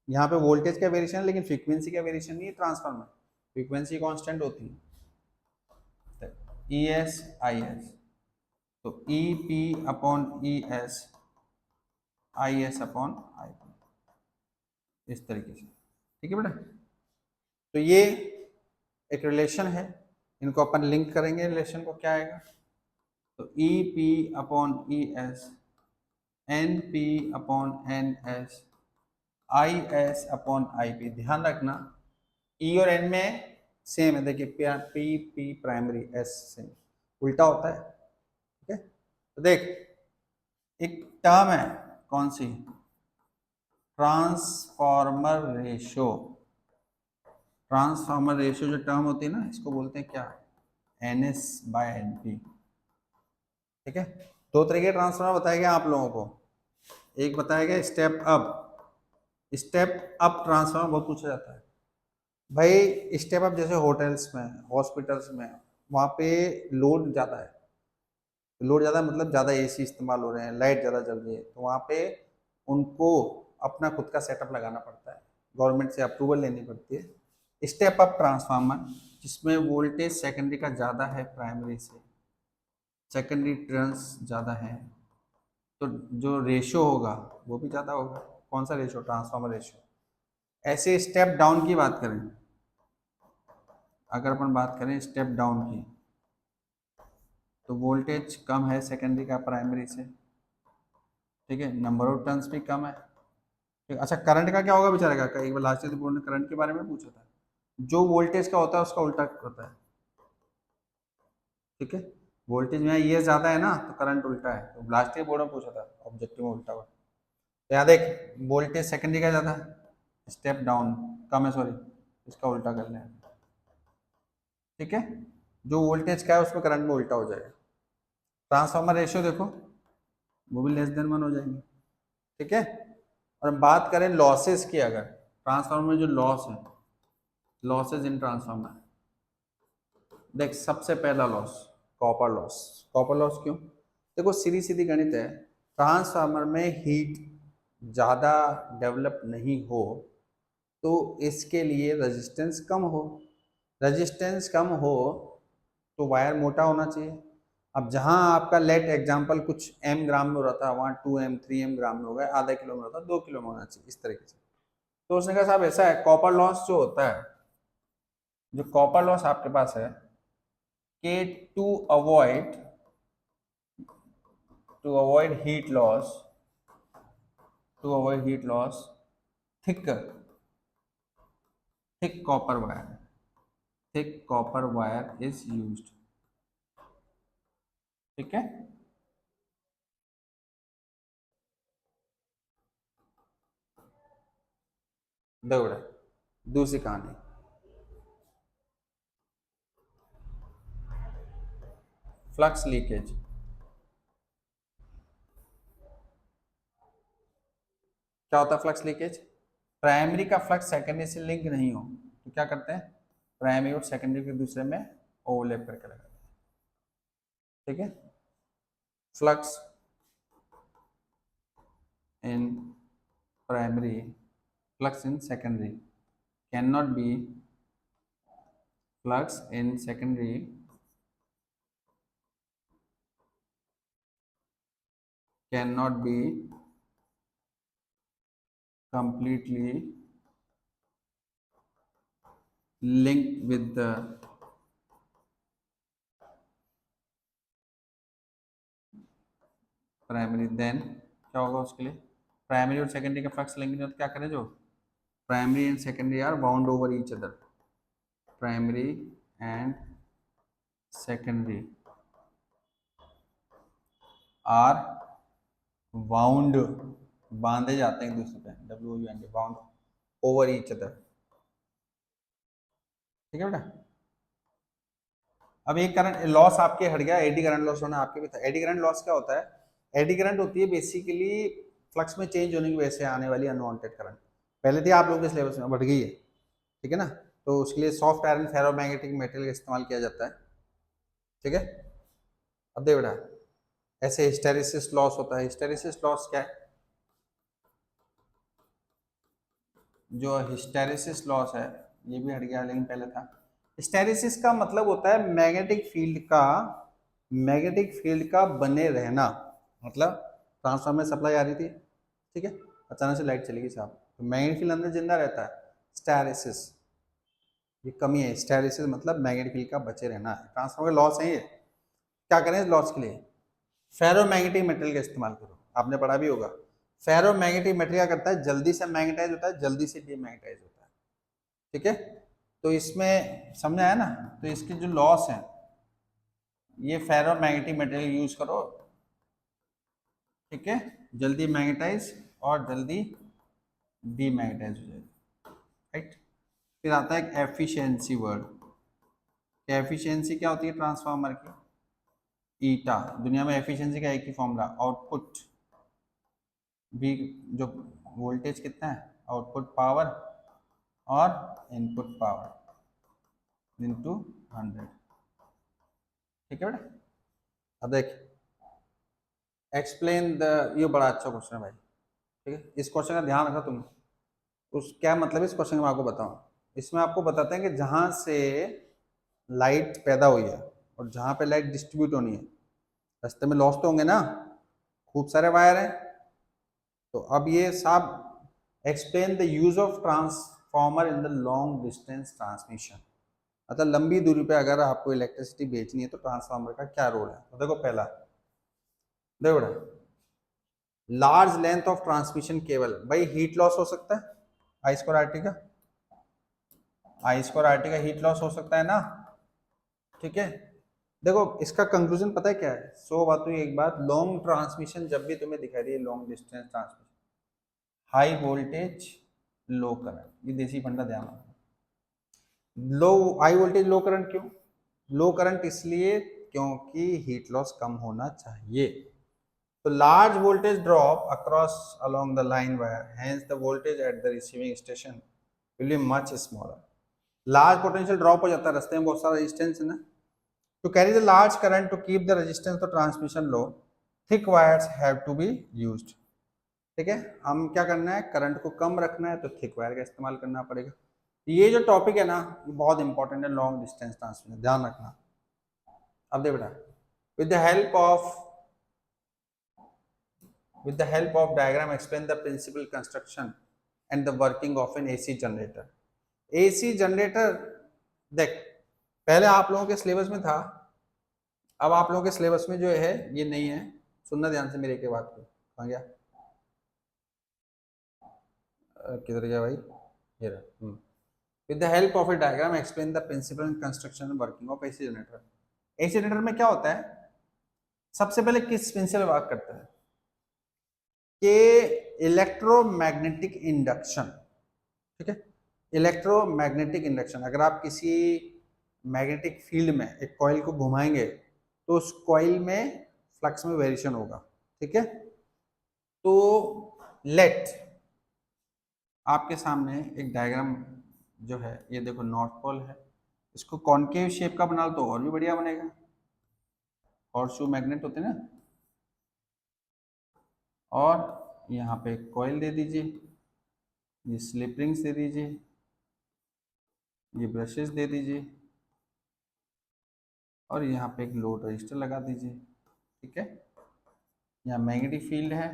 यहाँ पे वोल्टेज का वेरिएशन है लेकिन फ्रीक्वेंसी का वेरिएशन नहीं है, ट्रांसफार्मर फ्रीक्वेंसी कांस्टेंट होती है। ई एस आई एस, तो E P upon E S, I S upon I P, इस तरीके से, ठीक है बेटा। तो ये एक रिलेशन है, इनको अपन लिंक करेंगे, रिलेशन को क्या आएगा, तो E P upon E S, N P upon N S, I S upon I P. ध्यान रखना ई और एन में सेम है, देखिए P P primary, S same, उल्टा होता है, ठीक है। तो देख एक टर्म है, कौन सी, ट्रांसफॉर्मर रेशियो। ट्रांसफॉर्मर रेशियो जो टर्म होती है ना, इसको बोलते हैं क्या, N S by N P, ठीक है। दो तरीके के ट्रांसफॉर्मर बताया गया आप लोगों को, एक बताया गया step up, step up transformer बहुत पूछा जाता है, भाई स्टेप अप जैसे होटल्स में, हॉस्पिटल्स में, वहाँ पे लोड ज़्यादा है। लोड ज़्यादा मतलब ज़्यादा एसी इस्तेमाल हो रहे हैं, लाइट ज़्यादा जल रही है, तो वहाँ पे उनको अपना खुद का सेटअप लगाना पड़ता है, गवर्नमेंट से अप्रूवल लेनी पड़ती है। स्टेप अप ट्रांसफार्मर जिसमें वोल्टेज सेकेंडरी का ज़्यादा है प्राइमरी से, सेकेंडरी टर्न्स ज़्यादा है, तो जो रेशो होगा वो भी ज़्यादा होगा। कौन सा रेशो? Transformer ratio. ऐसे स्टेप डाउन की बात करें, अगर अपन बात करें स्टेप डाउन की, तो वोल्टेज कम है सेकेंडरी का प्राइमरी से, ठीक है, नंबर ऑफ टर्न्स भी कम है, ठीक। अच्छा, करंट का क्या होगा बेचारे का? एक बार लास्ट ईयर बोर्ड ने करंट के बारे में पूछा था, जो वोल्टेज का होता है उसका उल्टा होता है, ठीक है। वोल्टेज में ये ज्यादा है ना, तो करंट उल्टा है, तो लास्ट ईयर बोर्ड में पूछा था, ऑब्जेक्टिव में उल्टा हुआ। तो याद है, वोल्टेज सेकेंडरी का ज्यादा है, स्टेप डाउन कम है, सॉरी, इसका उल्टा कर लें, ठीक है। जो वोल्टेज का है उसमें करंट में उल्टा हो जाएगा। ट्रांसफार्मर रेशियो देखो, वो भी लेस देन 1 हो जाएंगे, ठीक है। और हम बात करें लॉसेस की, अगर ट्रांसफार्मर में जो लॉस है, लॉसेज इन ट्रांसफार्मर, देख सबसे पहला loss copper loss. Copper loss क्यों? देखो सीधी सीधी गणित है, ट्रांसफार्मर में हीट ज़्यादा डेवलप नहीं हो तो इसके लिए रेजिस्टेंस कम हो, रेजिस्टेंस कम हो तो वायर मोटा होना चाहिए। अब जहां आपका लेट एग्जांपल कुछ एम ग्राम में हो रहा था, वहां 2 एम 3 एम ग्राम में होगा, आधा किलो में होता है, 2 किलो में होना चाहिए, इस तरीके से। तो उसने कहा साहब ऐसा है, कॉपर लॉस जो होता है, जो कॉपर लॉस आपके पास है, कि to avoid heat loss, to avoid heat loss, thick thick copper wire, thick copper wire is used, ठीक है। दौड़ा दूसरी कहानी, फ्लक्स लीकेज। क्या होता है फ्लक्स लीकेज? प्राइमरी का फ्लक्स सेकेंडरी से लिंक नहीं हो तो क्या करते हैं, प्राइमरी और सेकेंडरी के दूसरे में ओवरलैप करके लगाते हैं, ठीक है। Flux in primary, flux in secondary cannot be, flux in secondary cannot be completely linked with the primary. Then क्या होगा उसके लिए? प्राइमरी और सेकेंडरी का फ्लक्स लिंक नहीं हो तो क्या करें, जो primary and secondary are bound over each other, primary and secondary are bound, बांधे जाते हैं एक दूसरे पे, WUND, bound over each other, ठीक है बेटा। अब एक करंट लॉस आपके हट गया, एडी करंट लॉस होना आपके भी था। एडी करंट लॉस क्या होता है? एडी करंट होती है बेसिकली फ्लक्स में चेंज होने की वजह से आने वाली अनवांटेड करंट। पहले थी आप लोगों के सिलेबस में, बढ़ गई है, ठीक है ना। तो उसके लिए सॉफ्ट आयरन फेरोमैग्नेटिक मेटेरियल का इस्तेमाल किया जाता है, ठीक है। अब देख बेटा, ऐसे हिस्टेरिसिस लॉस होता है। हिस्टेरिसिस लॉस क्या है? जो हिस्टेरिसिस लॉस है, ये भी हट गया लेकिन पहले था। हिस्टेरिसिस का मतलब होता है मैग्नेटिक फील्ड का बने रहना। मतलब ट्रांसफार्मर सप्लाई आ रही थी, ठीक है, अचानक से लाइट चली गई साहब, तो मैग्नेटिक फील्ड अंदर जिंदा रहता है, हिस्टेरिसिस, ये कमी है। हिस्टेरिसिस मतलब मैग्नेटिक फील्ड का बचे रहना है। ट्रांसफार्मर लॉस है ये। क्या करें इस लॉस के लिए? फेरोमैग्नेटिक मटेरियल का इस्तेमाल करो, आपने पढ़ा भी होगा। फेरोमैग्नेटिक मटेरियल क्या करता है? जल्दी से मैग्नेटाइज होता है, जल्दी से डीमैग्नेटाइज होता है, ठीक है। तो इसमें समझ आया ना। तो इसके जो लॉस है, ये फेरोमैग्नेटिक मटेरियल यूज करो, ठीक है, जल्दी मैग्नेटाइज और जल्दी डीमैग्नेटाइज हो जाएगा, राइट। फिर आता है एफिशिएंसी वर्ड। एफिशिएंसी क्या होती है ट्रांसफार्मर की? ईटा। दुनिया में एफिशिएंसी का एक ही फॉर्मूला, आउटपुट भी, जो वोल्टेज कितना है, आउटपुट पावर और इनपुट पावर इंटू 100। ठीक है बेटा। अब देख एक्सप्लेन द, ये बड़ा अच्छा क्वेश्चन है भाई। ठीक है, इस क्वेश्चन का ध्यान रखना तुम। उस क्या मतलब है इस क्वेश्चन का मैं आपको बताऊं। इसमें आपको बताते हैं कि जहां से लाइट पैदा हुई है और जहां पे लाइट डिस्ट्रीब्यूट होनी है, रास्ते में लॉस तो होंगे ना, खूब सारे वायर हैं। तो अब ये सब explain the use of transformer in the long distance transmission. मतलब लंबी दूरी पे अगर आपको इलेक्ट्रिसिटी बेचनी है तो ट्रांसफार्मर का क्या रोल है। तो देखो पहला, देखो बेटा, large length of transmission cable, भाई हीट लॉस हो सकता है, आई स्क्वायर आर टी का, आई स्क्वायर आर टी का हीट लॉस हो सकता है ना। ठीक है, देखो इसका कंक्लूजन पता है क्या है। सो बात हुई एक बात, लॉन्ग ट्रांसमिशन जब भी तुम्हें दिखाई दे, long distance transmission, high voltage low current, ये देसी फंडा ध्यान रखना। Low high voltage low current क्यों, लो करंट इसलिए क्योंकि हीट लॉस कम होना चाहिए। तो large voltage drop across along the line wire, hence the voltage at the receiving station will be much smaller. Large potential drop हो जाता है, रास्ते में बहुत सारा रेजिस्टेंस है ना। To carry the large current to keep the resistance to transmission low, thick wires have to be used. ठीक है, हम क्या करना है, करंट को कम रखना है तो थिक वायर का इस्तेमाल करना पड़ेगा। ये जो टॉपिक है ना, ये बहुत इंपॉर्टेंट है, लॉन्ग डिस्टेंस ट्रांसमिशन, ध्यान रखना। अब देख बेटा, with the help of with the help of diagram explain the principal construction and the working of an AC generator. AC generator देख, पहले आप लोगों के सिलेबस में था, अब आप लोगों के सिलेबस में जो है ये नहीं है। सुनना ध्यान से मेरे के बात को। कहाँ गया, किधर गया भाई, ये रहा। With the help of a diagram explain the principle construction and working of AC generator. AC generator में क्या होता है, सबसे पहले किस प्रिंसिपल वर्क करता है कि इलेक्ट्रोमैग्नेटिक इंडक्शन। ठीक है, इलेक्ट्रोमैग्नेटिक इंडक्शन, अगर आप किसी मैग्नेटिक फील्ड में एक कॉइल को घुमाएंगे तो उस कॉइल में फ्लक्स में वेरिएशन होगा। ठीक है, तो लेट आपके सामने एक डायग्राम जो है, ये देखो नॉर्थ पोल है, इसको कॉनकेव शेप का बना लो तो और भी बढ़िया बनेगा। हॉर्सशू मैग्नेट होते हैं ना। और यहाँ पे एक कॉइल दे दीजिए, ये स्लिप रिंग्स दे दीजिए, ये ब्रशेस दे दीजिए, और यहाँ पे एक लोड रजिस्टर लगा दीजिए। ठीक है, यहाँ मैग्नेटिक फील्ड है,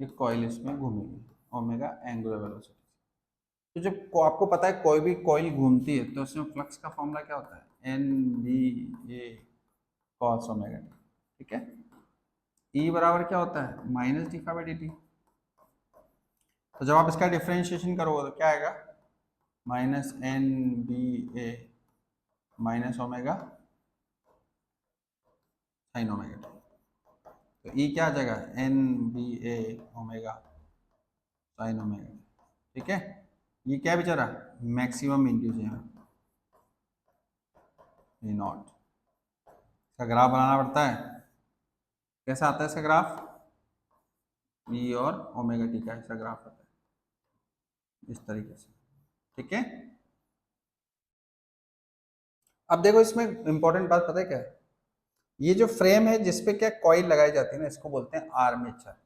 ये कॉइल इसमें घूमेगी, ओमेगा एंगुलर वेलोसिटी। तो जब आपको पता है कोई भी कॉइल घूमती है तो उसमें फ्लक्स का फॉर्मूला क्या होता है, NBA cos ओमेगा टी। ठीक है, E बराबर क्या होता है, minus D phi by D T. तो जब आप इसका डिफ्रेंशिएशन करोगे तो क्या आएगा, minus NBA minus omega sine omega T. तो E क्या आ जाएगा, NBA ओमेगा साइन ओमेगा। ठीक है, ये क्या बेचारा मैक्सिमम इंड्यूस है नॉट। इसका ग्राफ बनाना पड़ता है, कैसा आता है इसका ग्राफ, E और ओमेगा टी का ऐसा ग्राफ आता है इस तरीके से। ठीक है, अब देखो इसमें इंपॉर्टेंट बात पता है क्या है, ये जो फ्रेम है जिसपे क्या कॉइल लगाई जाती है ना, इसको बोलते हैं आर्मेचर।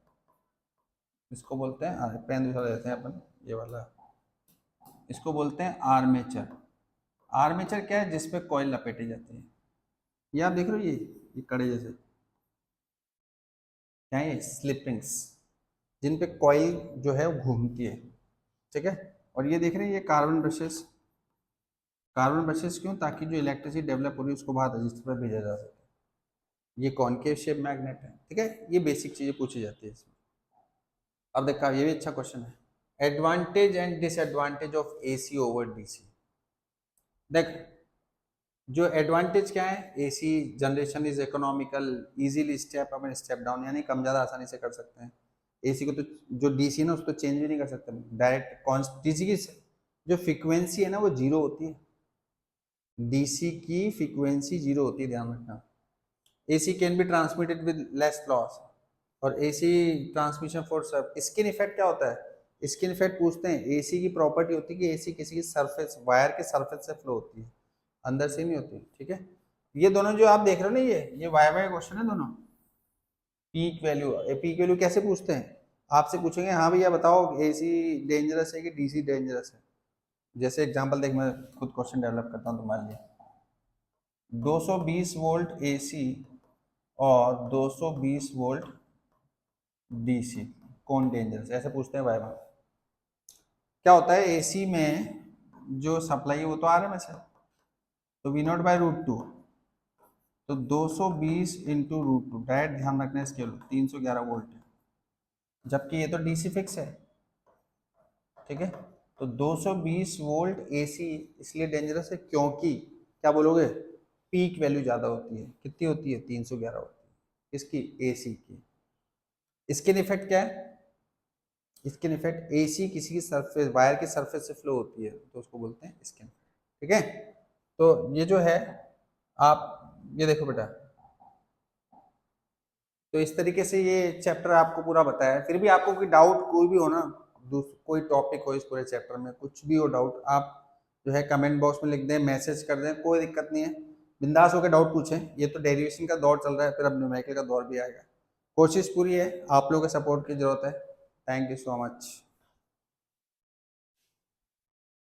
इसको बोलते हैं, पेन दूसरा लेते हैं अपन, ये वाला, इसको बोलते हैं आर्मेचर। आर्मेचर क्या है, जिसपे कॉइल लपेटी जाती है। ये आप देख रहे हो, ये कड़े जैसे क्या है, स्लिप रिंग्स, जिन पे कॉइल जो है वो घूमती है। ठीक है, और ये देख रहे हैं ये कार्बन ब्रशेस। कार्बन ब्रशेस क्यों, ताकि जो इलेक्ट्रिसिटी डेवलप हो रही है उसको बाहर रजिस्टर पर भेजा जा सके। ये कॉनकेव शेप मैग्नेट है। ठीक है, ये बेसिक चीजें पूछी जाती है इसमें। अब देखा, ये भी अच्छा क्वेश्चन है, advantage and disadvantage of AC over DC. देख, जो एडवांटेज क्या है, AC generation is economical, easily step up and step down, यानी कम ज़्यादा आसानी से कर सकते हैं। एसी को तो जो डीसी ना उसको चेंज भी नहीं कर सकते डायरेक्ट। डीसी की जो फ्रीक्वेंसी है ना वो जीरो होती है, डीसी की फ्रीक्वेंसी जीरो होती है, ध्यान रखना। AC can be transmitted with less loss, और एसी ट्रांसमिशन फॉर सब स्किन इफेक्ट क्या होता है, स्किन इफेक्ट पूछते हैं, एसी की प्रॉपर्टी होती है कि एसी किसी की सरफेस, वायर के सरफेस से फ्लो होती है, अंदर से नहीं होती, ठीक है। ये दोनों जो आप देख रहे हो ना, ये वाई वाई क्वेश्चन है दोनों। पीक वैल्यू कैसे पूछते हैं, आपसे पूछेंगे हाँ भैया बताओ एसी डेंजरस है कि डीसी डेंजरस है। जैसे एग्जांपल देख, मैं खुद क्वेश्चन डेवलप करता हूँ तुम्हारे लिए। 220 वोल्ट एसी और 220 वोल्ट डीसी, कौन डेंजरस, ऐसे पूछते हैं भाई। क्या होता है, एसी में जो सप्लाई है वो तो आरएमएस है, तो V not by root two, तो 220 इंटू रूट टू, डायरेक्ट ध्यान रखना है इसके 311 वोल्ट है, जबकि ये तो डीसी फिक्स है, ठीक है। तो 220 वोल्ट एसी इसलिए डेंजरस है क्योंकि, क्या बोलोगे, पीक वैल्यू ज्यादा होती है, कितनी होती है, 311 होती है, इसकी, एसी की। स्किन इफेक्ट क्या है, स्किन इफेक्ट, एसी किसी की सरफेस, वायर की सरफेस से फ्लो होती है तो उसको बोलते हैं स्किन, ठीक है। तो ये जो है, आप ये देखो बेटा, तो इस तरीके से ये चैप्टर आपको पूरा बताया है। फिर भी आपको कोई डाउट कोई भी हो ना, कोई टॉपिक हो इस पूरे चैप्टर में, कुछ भी हो डाउट, आप जो है कमेंट बॉक्स में लिख दें, मैसेज कर दें, कोई दिक्कत नहीं है, बिंदास होकर डाउट पूछें। ये तो डेरिवेशन का दौर चल रहा है, फिर अब न्यूमेरिकल का दौर भी आएगा। कोशिश पूरी है, आप लोगों के सपोर्ट की जरूरत है। Thank you so much.